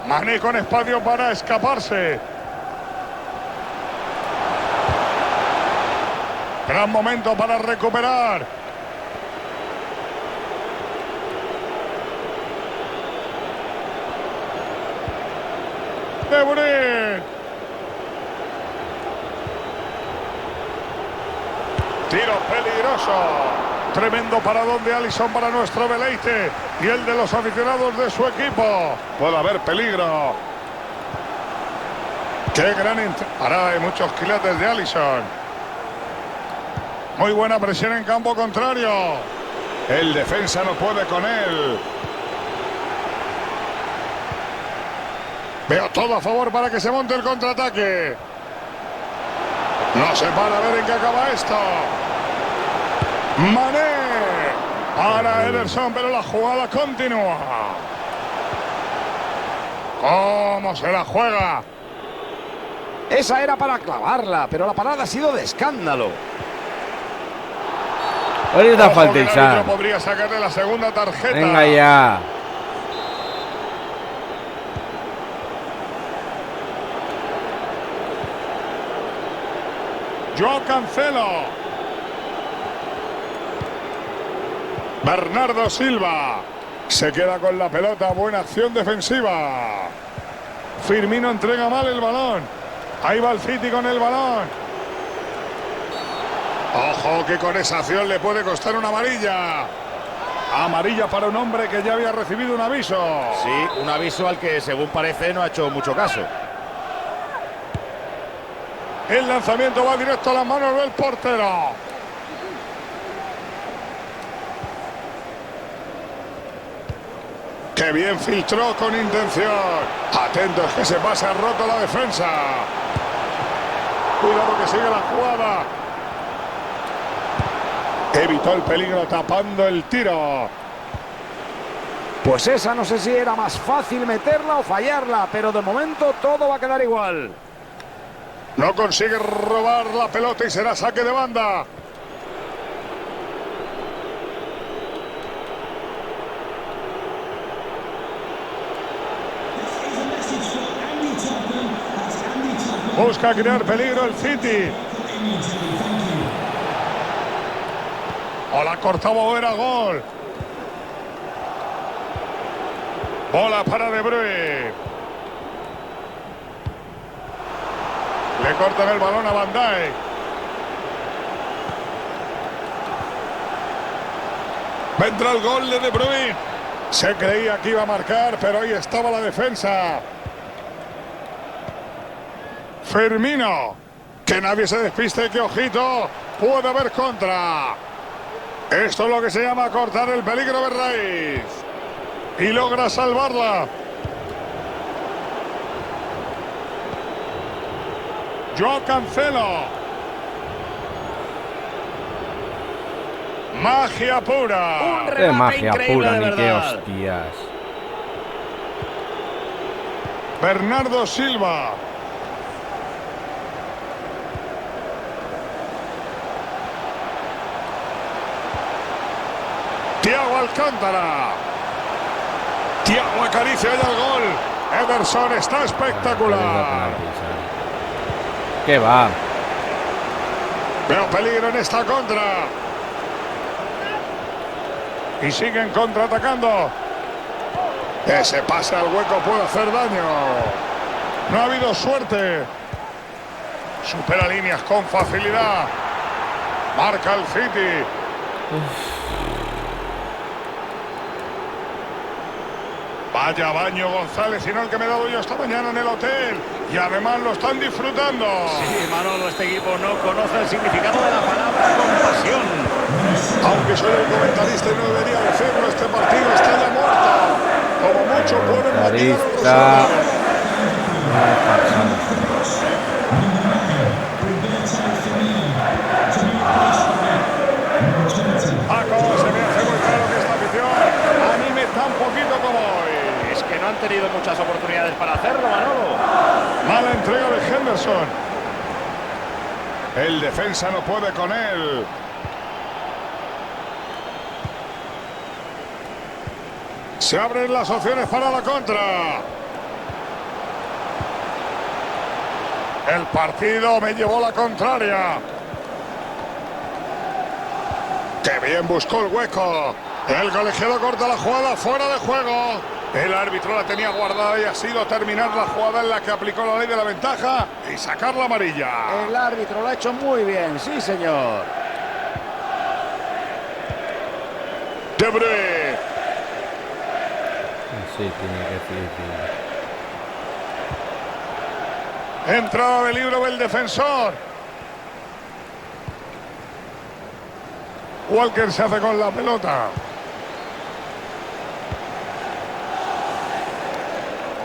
Speaker 3: Mané con espacio para escaparse. Gran momento para recuperar. De Bruyne. Tiro peligroso. Tremendo paradón de Alisson para nuestro deleite y el de los aficionados de su equipo. Puede haber peligro. Qué gran parada de muchos quilates de Alisson. Muy buena presión en campo contrario. El defensa no puede con él. Veo todo a favor para que se monte el contraataque. No se para a ver en qué acaba esto. Mané. Para Ederson, pero la jugada continúa. ¿Cómo se la juega?
Speaker 4: Esa era para clavarla, pero la parada ha sido de escándalo.
Speaker 1: Ahorita
Speaker 3: Ojo
Speaker 1: falta
Speaker 3: que el
Speaker 1: Isaac.
Speaker 3: árbitro podría sacarle la segunda tarjeta.
Speaker 1: Venga ya.
Speaker 3: Joao Cancelo. Bernardo Silva. Se queda con la pelota. Buena acción defensiva. Firmino entrega mal el balón. Ahí va el City con el balón. Ojo que con esa acción le puede costar una amarilla. Amarilla para un hombre que ya había recibido un aviso.
Speaker 4: Sí, un aviso al que, según parece, no ha hecho mucho caso.
Speaker 3: El lanzamiento va directo a las manos del portero. ¡Qué bien filtró con intención! Atentos que se pasa roto la defensa. Cuidado que sigue la jugada. Evitó el peligro tapando el tiro.
Speaker 4: Pues esa no sé si era más fácil meterla o fallarla, pero de momento todo va a quedar igual.
Speaker 3: No consigue robar la pelota y será saque de banda. Busca crear peligro el City. O la cortaba o era gol. Bola para De Bruyne. Le cortan el balón a Van Dijk. Vendrá el gol de Bruyne. Se creía que iba a marcar, pero ahí estaba la defensa. Firmino. Que nadie se despiste, que ojito, puede haber contra. Esto es lo que se llama cortar el peligro de raíz. Y logra salvarla. Joao Cancelo. Magia pura.
Speaker 4: Un
Speaker 1: Qué
Speaker 4: remate
Speaker 1: magia
Speaker 4: increíble,
Speaker 1: pura,
Speaker 4: de
Speaker 1: ni qué
Speaker 4: verdad.
Speaker 1: hostias.
Speaker 3: Bernardo Silva. Thiago Alcántara. Thiago acaricia ya el gol. Ederson está espectacular.
Speaker 1: ¿Qué va?
Speaker 3: Veo peligro en esta contra. Y siguen contraatacando. Ese pase al hueco puede hacer daño. No ha habido suerte. Supera líneas con facilidad. Marca el City. Vaya baño, González, sino el que me he dado yo esta mañana en el hotel. Y además lo están disfrutando.
Speaker 4: Sí, Manolo, este equipo no conoce el significado de la palabra compasión.
Speaker 3: Aunque soy el comentarista y no debería decirlo, este partido está ya muerto. Como mucho pueden maquillar el
Speaker 1: Comentarista.
Speaker 3: Paco, se me hace muy claro que esta afición anime tan poquito como hoy.
Speaker 4: Es que no han tenido muchas oportunidades para hacerlo, Manolo.
Speaker 3: Mala entrega de Henderson. El defensa no puede con él. Se abren las opciones para la contra. El partido me llevó la contraria. ¡Qué bien buscó el hueco! El colegiado corta la jugada fuera de juego. El árbitro la tenía guardada y ha sido terminar la jugada en la que aplicó la ley de la ventaja y sacar la amarilla.
Speaker 4: El árbitro lo ha hecho muy bien, sí, señor.
Speaker 3: De Bruyne.
Speaker 1: Sí, tiene que decir.
Speaker 3: Entrada de libro del defensor. Walker se hace con la pelota.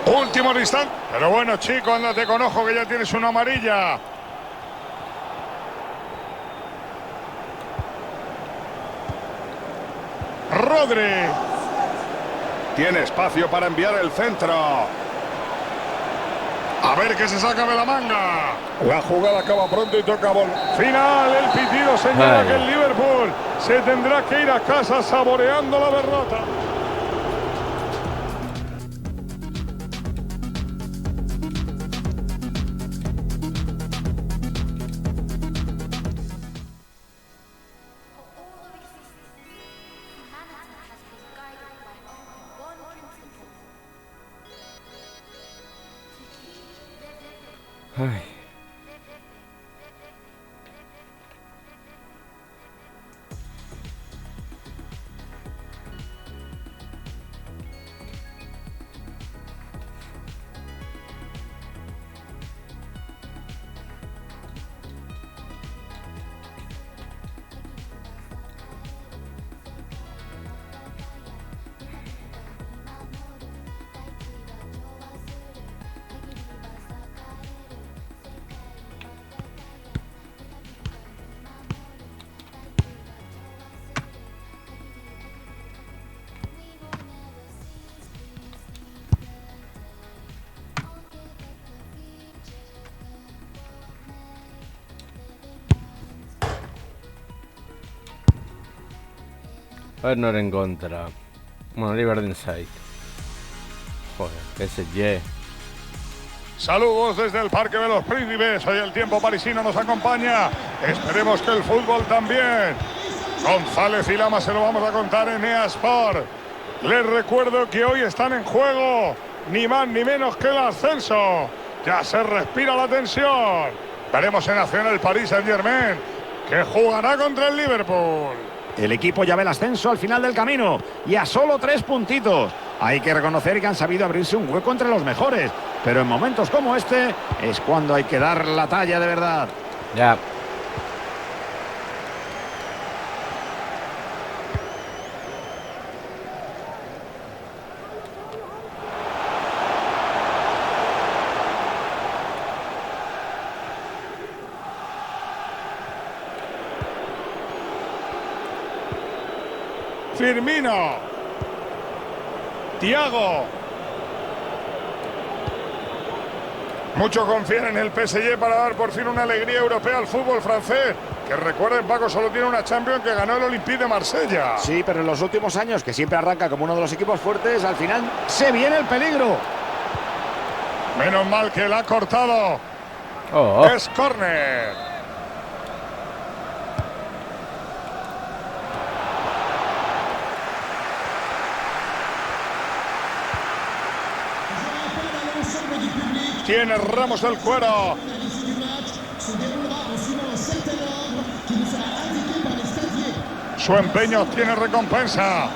Speaker 3: Último instante. Pero bueno, chico, ándate con ojo que ya tienes una amarilla. Rodri. Tiene espacio para enviar el centro. A ver qué se saca de la manga. La jugada acaba pronto y toca bola. Final, el pitido señala
Speaker 1: Ay.
Speaker 3: que el Liverpool se tendrá que ir a casa saboreando la derrota.
Speaker 1: Ay. Werner en contra. Bueno, Oliver Inside. Joder, PSG.
Speaker 3: Saludos desde el Parque de los Príncipes. Hoy el tiempo parisino nos acompaña. Esperemos que el fútbol también. González y Lama se lo vamos a contar en EA Sport. Les recuerdo que hoy están en juego ni más ni menos que el ascenso. Ya se respira la tensión. Veremos en acción el Paris Saint-Germain, que jugará contra el Liverpool.
Speaker 4: El equipo ya ve el ascenso al final del camino y a solo 3 puntitos. Hay que reconocer que han sabido abrirse un hueco entre los mejores, pero en momentos como este es cuando hay que dar la talla de verdad.
Speaker 1: Ya.
Speaker 3: Firmino. Thiago. Muchos confían en el PSG para dar por fin una alegría europea al fútbol francés. Que recuerden, Paco, solo tiene una Champions que ganó el Olympique de Marsella.
Speaker 4: Sí, pero en los últimos años, que siempre arranca como uno de los equipos fuertes, al final se viene el peligro.
Speaker 3: Menos mal que la ha cortado.
Speaker 1: Oh.
Speaker 3: Es córner. Tiene Ramos el cuero. Su empeño tiene recompensa.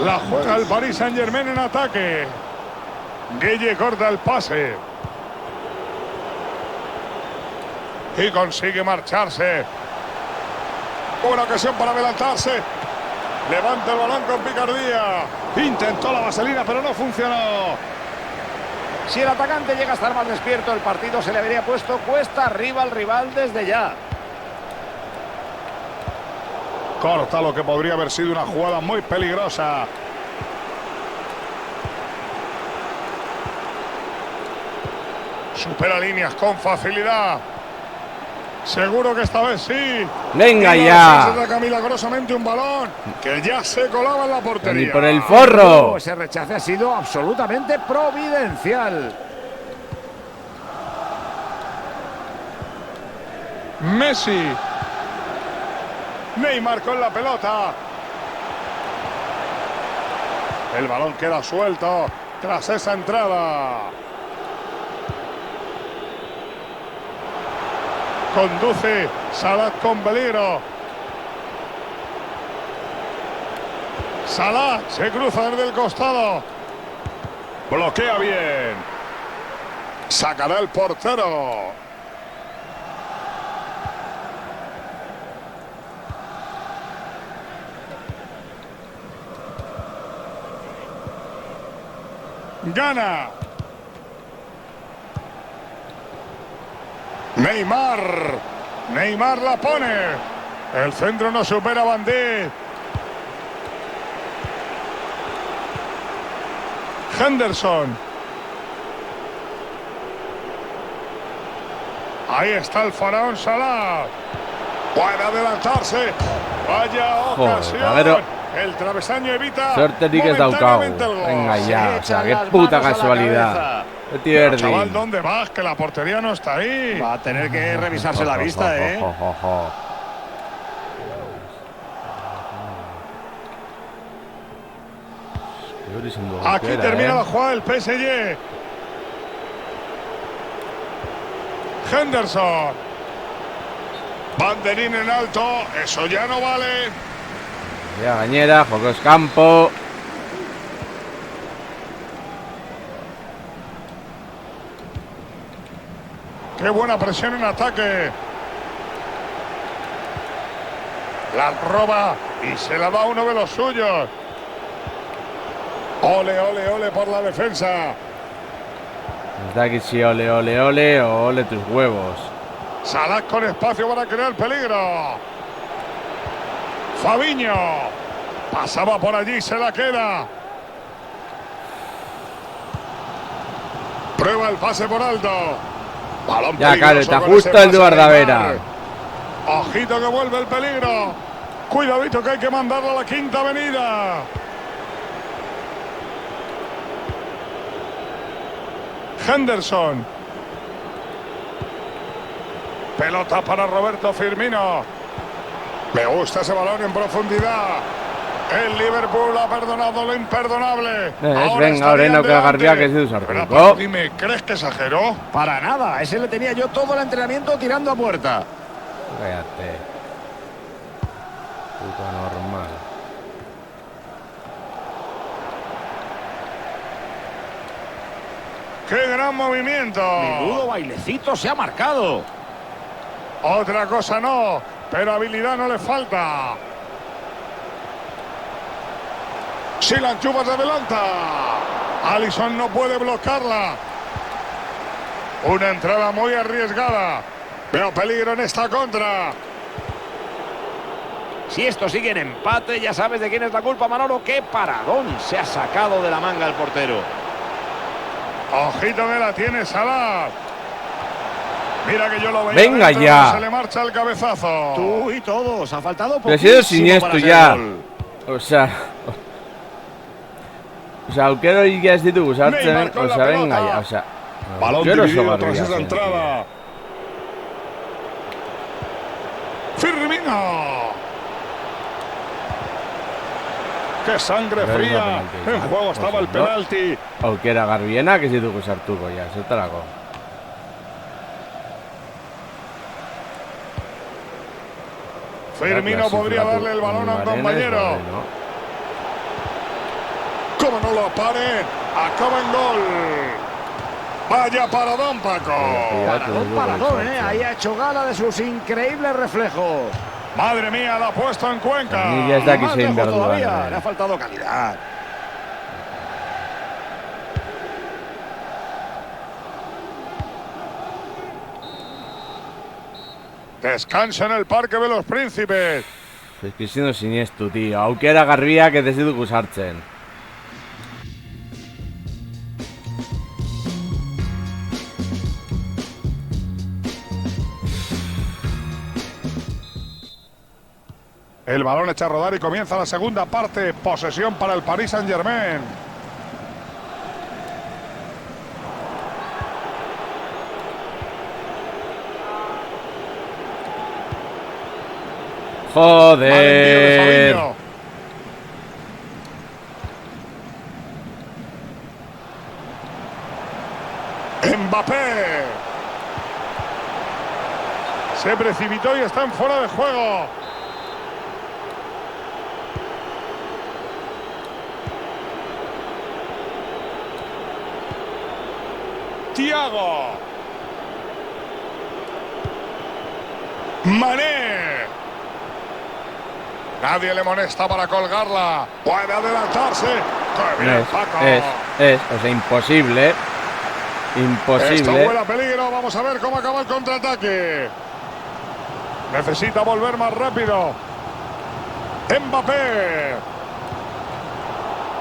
Speaker 3: La juega el Paris Saint-Germain en ataque. Gueye corta el pase. Y consigue marcharse. Buena ocasión para adelantarse. Levanta el balón con picardía. Intentó la vaselina, pero no funcionó.
Speaker 4: Si el atacante llega a estar más despierto, el partido se le habría puesto cuesta arriba al rival desde ya.
Speaker 3: Corta lo que podría haber sido una jugada muy peligrosa. Supera líneas con facilidad. Seguro que esta vez sí.
Speaker 1: Venga
Speaker 3: y
Speaker 1: ya.
Speaker 3: Se saca milagrosamente un balón que ya se colaba en la portería.
Speaker 1: Ni por el forro.
Speaker 4: Ese rechace ha sido absolutamente providencial.
Speaker 3: Messi. Neymar con la pelota. El balón queda suelto tras esa entrada. Conduce Salah con peligro. Salah se cruza desde el costado. Bloquea bien. Sacará el portero. Gana. Neymar la pone. El centro no supera a Bandit. Henderson. Ahí está el faraón Salah. Puede adelantarse. Vaya ocasión.
Speaker 1: Joder,
Speaker 3: el travesaño evita
Speaker 1: Sorterik daukau.
Speaker 3: momentáneamente el gol.
Speaker 1: Venga ya, o sea,
Speaker 4: echan
Speaker 1: qué
Speaker 4: las
Speaker 1: puta
Speaker 4: manos a la
Speaker 1: casualidad.
Speaker 4: cabeza.
Speaker 3: Pero, chaval, ¿dónde vas? Que la portería no está ahí.
Speaker 4: Va a tener que revisarse la vista, ¿eh?
Speaker 3: Aquí termina la jugada del PSG. Henderson. Banderín en alto. Eso ya no vale.
Speaker 1: Ya, Gañera, Focos Campo.
Speaker 3: Qué buena presión en ataque. La roba y se la da uno de los suyos. Ole, ole, ole por la defensa.
Speaker 1: Está aquí sí, ole, ole, ole, o ole tus huevos.
Speaker 3: Salah con espacio para crear peligro. Fabinho. Pasaba por allí, se la queda. Prueba el pase por alto. Balón
Speaker 1: Ya,
Speaker 3: peligroso
Speaker 1: claro, está
Speaker 3: con
Speaker 1: justo
Speaker 3: ese
Speaker 1: el de
Speaker 3: pase de
Speaker 1: Guardavera.
Speaker 3: Neymar. Ojito que vuelve el peligro. Cuidadito que hay que mandarla a la Quinta Avenida. Henderson. Pelota para Roberto Firmino. Me gusta ese balón en profundidad. El Liverpool ha perdonado lo imperdonable.
Speaker 1: Venga, ahora no que García que se usa.
Speaker 3: Pero, Paco, dime, ¿crees que exageró?
Speaker 4: Para nada, ese le tenía yo todo el entrenamiento tirando a puerta.
Speaker 1: Cállate. Puto normal.
Speaker 3: ¡Qué gran movimiento!
Speaker 4: Menudo bailecito se ha marcado.
Speaker 3: Otra cosa no, pero habilidad no le falta. Si la Chubas se adelanta. Alisson no puede bloquearla. Una entrada muy arriesgada. Veo peligro en esta contra.
Speaker 4: Si esto sigue en empate, ya sabes de quién es la culpa, Manolo. ¡Qué paradón se ha sacado de la manga el portero!
Speaker 3: Ojito que la tiene Salah. Mira que yo lo veía.
Speaker 1: Venga
Speaker 3: dentro,
Speaker 1: ya.
Speaker 3: Se le marcha el cabezazo.
Speaker 4: Tú y todos, ha faltado
Speaker 1: Pero ha sido
Speaker 4: poquísimo
Speaker 1: siniestro
Speaker 4: para ser
Speaker 1: ya.
Speaker 4: gol.
Speaker 1: O sea, aukero ya ez ditugu sartzen,
Speaker 3: Neymar con la
Speaker 1: venga
Speaker 3: pelota.
Speaker 1: ya,
Speaker 3: Balón
Speaker 1: aukero
Speaker 3: dividido
Speaker 1: oso
Speaker 3: tras
Speaker 1: garbia
Speaker 3: esa
Speaker 1: zen.
Speaker 3: entrada. Firmino. ¡Qué sangre
Speaker 1: Pero es
Speaker 3: fría!
Speaker 1: la penalti,
Speaker 3: En juego
Speaker 1: pues
Speaker 3: estaba el
Speaker 1: no.
Speaker 3: penalti.
Speaker 1: Aukera garbienak ez ditugu sartuko ja, zertarako.
Speaker 3: Firmino podría darle el balón a un compañero. Como no lo paren, acaba en gol. Vaya paradón, Paco.
Speaker 4: Paradón, ahí ha hecho gala de sus increíbles reflejos.
Speaker 3: Madre mía, la ha puesto en Cuenca.
Speaker 1: Ni ya está aquí
Speaker 4: Más
Speaker 1: sin
Speaker 4: lejos todavía,
Speaker 1: verdura.
Speaker 4: le ha faltado calidad.
Speaker 3: Descansa en el Parque de los Príncipes.
Speaker 1: Ez que siendo siniestu, tío. Aukera garbiak ez ditugu sartzen.
Speaker 3: El balón echa a rodar y comienza la segunda parte. Posesión para el Paris Saint-Germain. Mal envío de
Speaker 1: Joder.
Speaker 3: Fabinho. Mbappé. Se precipitó y está en fuera de juego. Thiago. Mané. Nadie le molesta para colgarla. Puede adelantarse. ¡Qué bien, Paco!
Speaker 1: O sea, imposible.
Speaker 3: Esto
Speaker 1: Imposible.
Speaker 3: huele a peligro. Vamos a ver cómo acaba el contraataque. Necesita volver más rápido. Mbappé.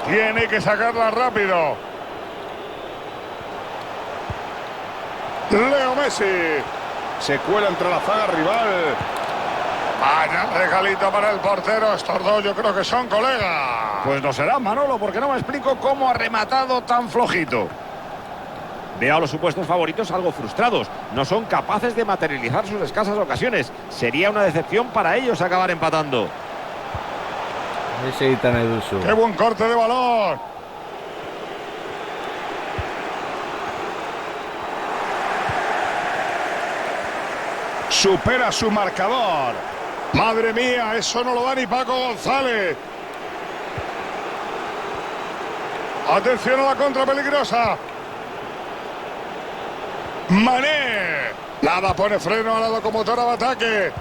Speaker 3: Tiene que sacarla rápido. Leo Messi. Se cuela entre la zaga rival. Vaya regalito para el portero. Estos dos yo creo que son colegas.
Speaker 4: Pues no será, Manolo, porque no me explico cómo ha rematado tan flojito. Veo a los supuestos favoritos algo frustrados. No son capaces de materializar sus escasas ocasiones. Sería una decepción para ellos acabar empatando.
Speaker 1: Ese egiten nahi duzu.
Speaker 3: ¡Qué buen corte de balón! Supera su marcador. Madre mía, eso no lo da ni Paco González. Atención a la contra peligrosa. Mané. Nada pone freno a la locomotora de ataque.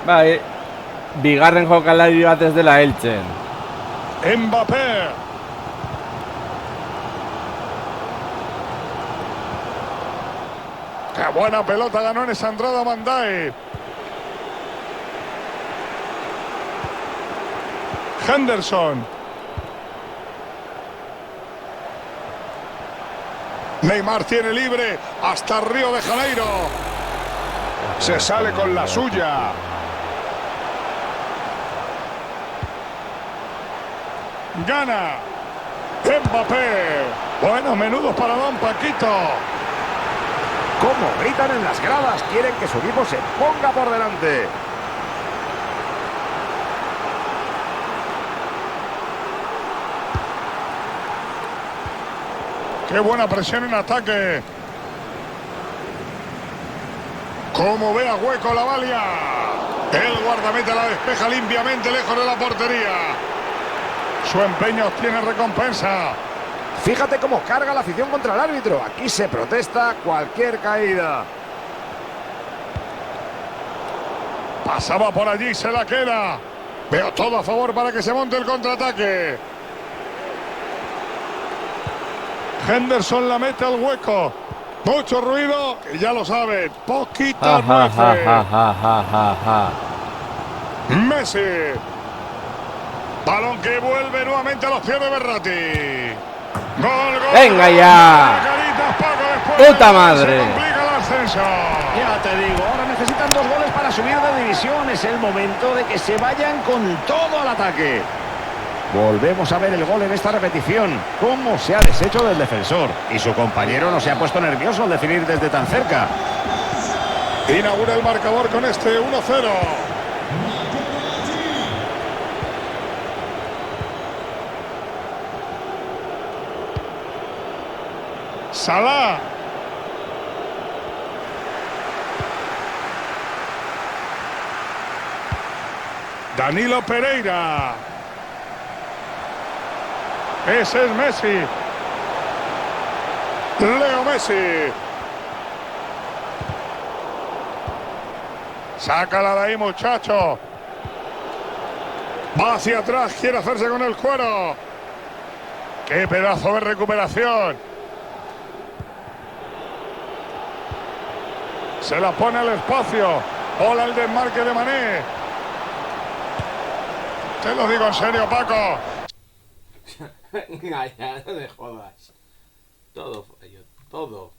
Speaker 1: Bai, bigarren jokalari bat ez dela heltzen.
Speaker 3: Mbappé. Qué buena pelota ganó en esa entrada Mandai. Henderson. Neymar tiene libre hasta Río de Janeiro. Se sale con la suya. Gana. Mbappé. Buenos menudos para Don Paquito.
Speaker 4: Cómo gritan en las gradas, quieren que su equipo se ponga por delante.
Speaker 3: Qué buena presión en ataque. Como ve a hueco la Valia. El guardameta la despeja limpiamente lejos de la portería. Su empeño obtiene recompensa.
Speaker 4: Fíjate cómo carga la afición contra el árbitro. Aquí se protesta cualquier caída.
Speaker 3: Pasaba por allí, se la queda. Veo todo a favor para que se monte el contraataque. Henderson la mete al hueco. Mucho ruido y ya lo saben. Poquita nueces. Messi. Balón que vuelve nuevamente a los pies de Berratti. Gol, gol.
Speaker 1: ¡Venga ya!
Speaker 3: Caritas, Paco, después
Speaker 1: ¡Puta madre!
Speaker 3: Se complica el ascenso.
Speaker 4: Ya te digo, ahora necesitan 2 goles para subir de división. Es el momento de que se vayan con todo al ataque. Volvemos a ver el gol en esta repetición. Cómo se ha deshecho del defensor. Y su compañero no se ha puesto nervioso al definir desde tan cerca.
Speaker 3: Inaugura el marcador con este 1-0. Salah. Danilo Pereira. Ese es Messi. Leo Messi. Sácala de ahí, muchacho. Va hacia atrás, quiere hacerse con el cuero. ¡Qué pedazo de recuperación! Se la pone al espacio. Hola el desmarque de Mané. Te lo digo en serio, Paco.
Speaker 1: Venga ya, no te jodas. Todo fallo, todo.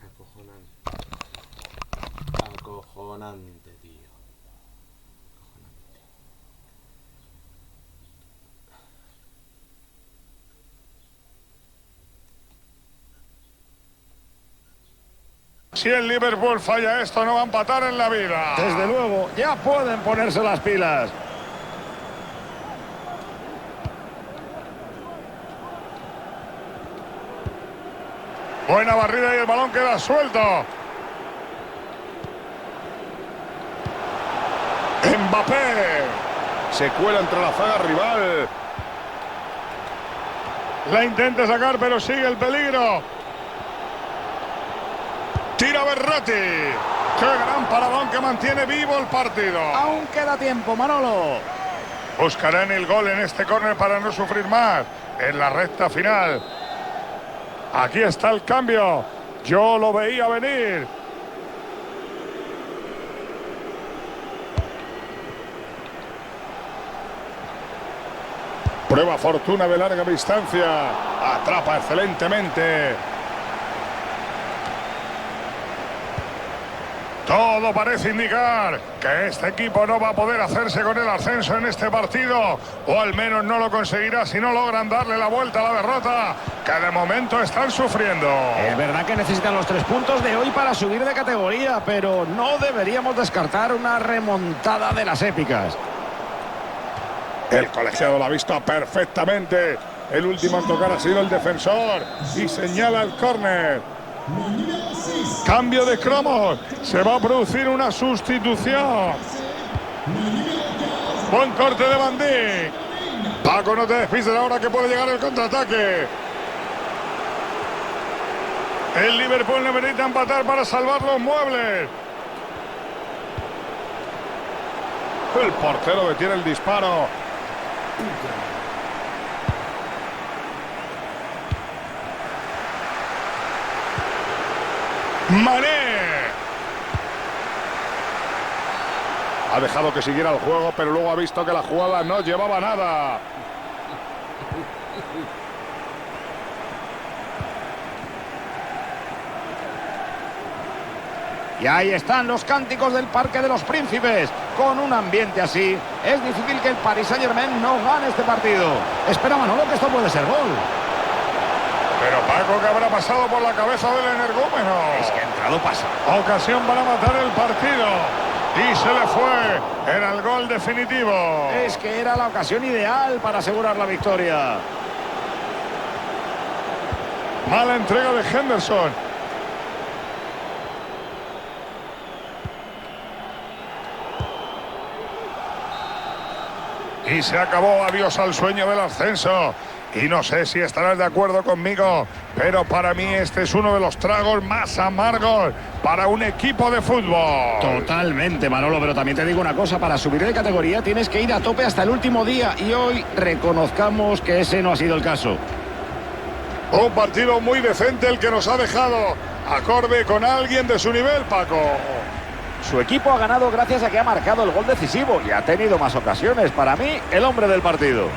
Speaker 1: Acojonante. Acojonante, tío. Acojonante.
Speaker 3: Si el Liverpool falla esto, no va a empatar en la vida.
Speaker 4: Desde luego, ya pueden ponerse las pilas.
Speaker 3: Buena barrida y el balón queda suelto. Mbappé. Se cuela entre la zaga rival. La intenta sacar, pero sigue el peligro. Tira Berratti. ¡Qué gran paradón que mantiene vivo el partido!
Speaker 4: Aún queda tiempo, Manolo.
Speaker 3: Buscarán el gol en este córner para no sufrir más. En la recta final. Aquí está el cambio. Yo lo veía venir. Prueba fortuna de larga distancia. Atrapa excelentemente. Todo parece indicar que este equipo no va a poder hacerse con el ascenso en este partido, o al menos no lo conseguirá si no logran darle la vuelta a la derrota, que de momento están sufriendo.
Speaker 4: Es verdad que necesitan los 3 puntos de hoy para subir de categoría, pero no deberíamos descartar una remontada de las épicas.
Speaker 3: El colegiado lo ha visto perfectamente. El último en tocar ha sido el defensor y señala el córner. Cambio de cromos. Se va a producir una sustitución. Buen corte de Bandí. Paco, no te despistes ahora que puede llegar el contraataque. El Liverpool necesita empatar para salvar los muebles. El portero detiene el disparo. Mané. Ha dejado que siguiera el juego, pero luego ha visto que la jugada no llevaba nada.
Speaker 4: Y ahí están los cánticos del Parque de los Príncipes. Con un ambiente así, es difícil que el Paris Saint-Germain no gane este partido. Espera, Manolo, que esto puede ser gol.
Speaker 3: Pero Paco, ¿qué habrá pasado por la cabeza del energúmeno?
Speaker 4: Es que ha entrado pasa.
Speaker 3: Ocasión para matar el partido. Y se le fue. Era el gol definitivo.
Speaker 4: Es que era la ocasión ideal para asegurar la victoria.
Speaker 3: Mala entrega de Henderson. Y se acabó. Adiós al sueño del ascenso. Y no sé si estarás de acuerdo conmigo, pero para mí este es uno de los tragos más amargos para un equipo de fútbol.
Speaker 4: Totalmente, Manolo, pero también te digo una cosa, para subir de categoría tienes que ir a tope hasta el último día y hoy reconozcamos que ese no ha sido el caso.
Speaker 3: Un partido muy decente el que nos ha dejado, acorde con alguien de su nivel, Paco.
Speaker 4: Su equipo ha ganado gracias a que ha marcado el gol decisivo y ha tenido más ocasiones. Para mí, el hombre del partido.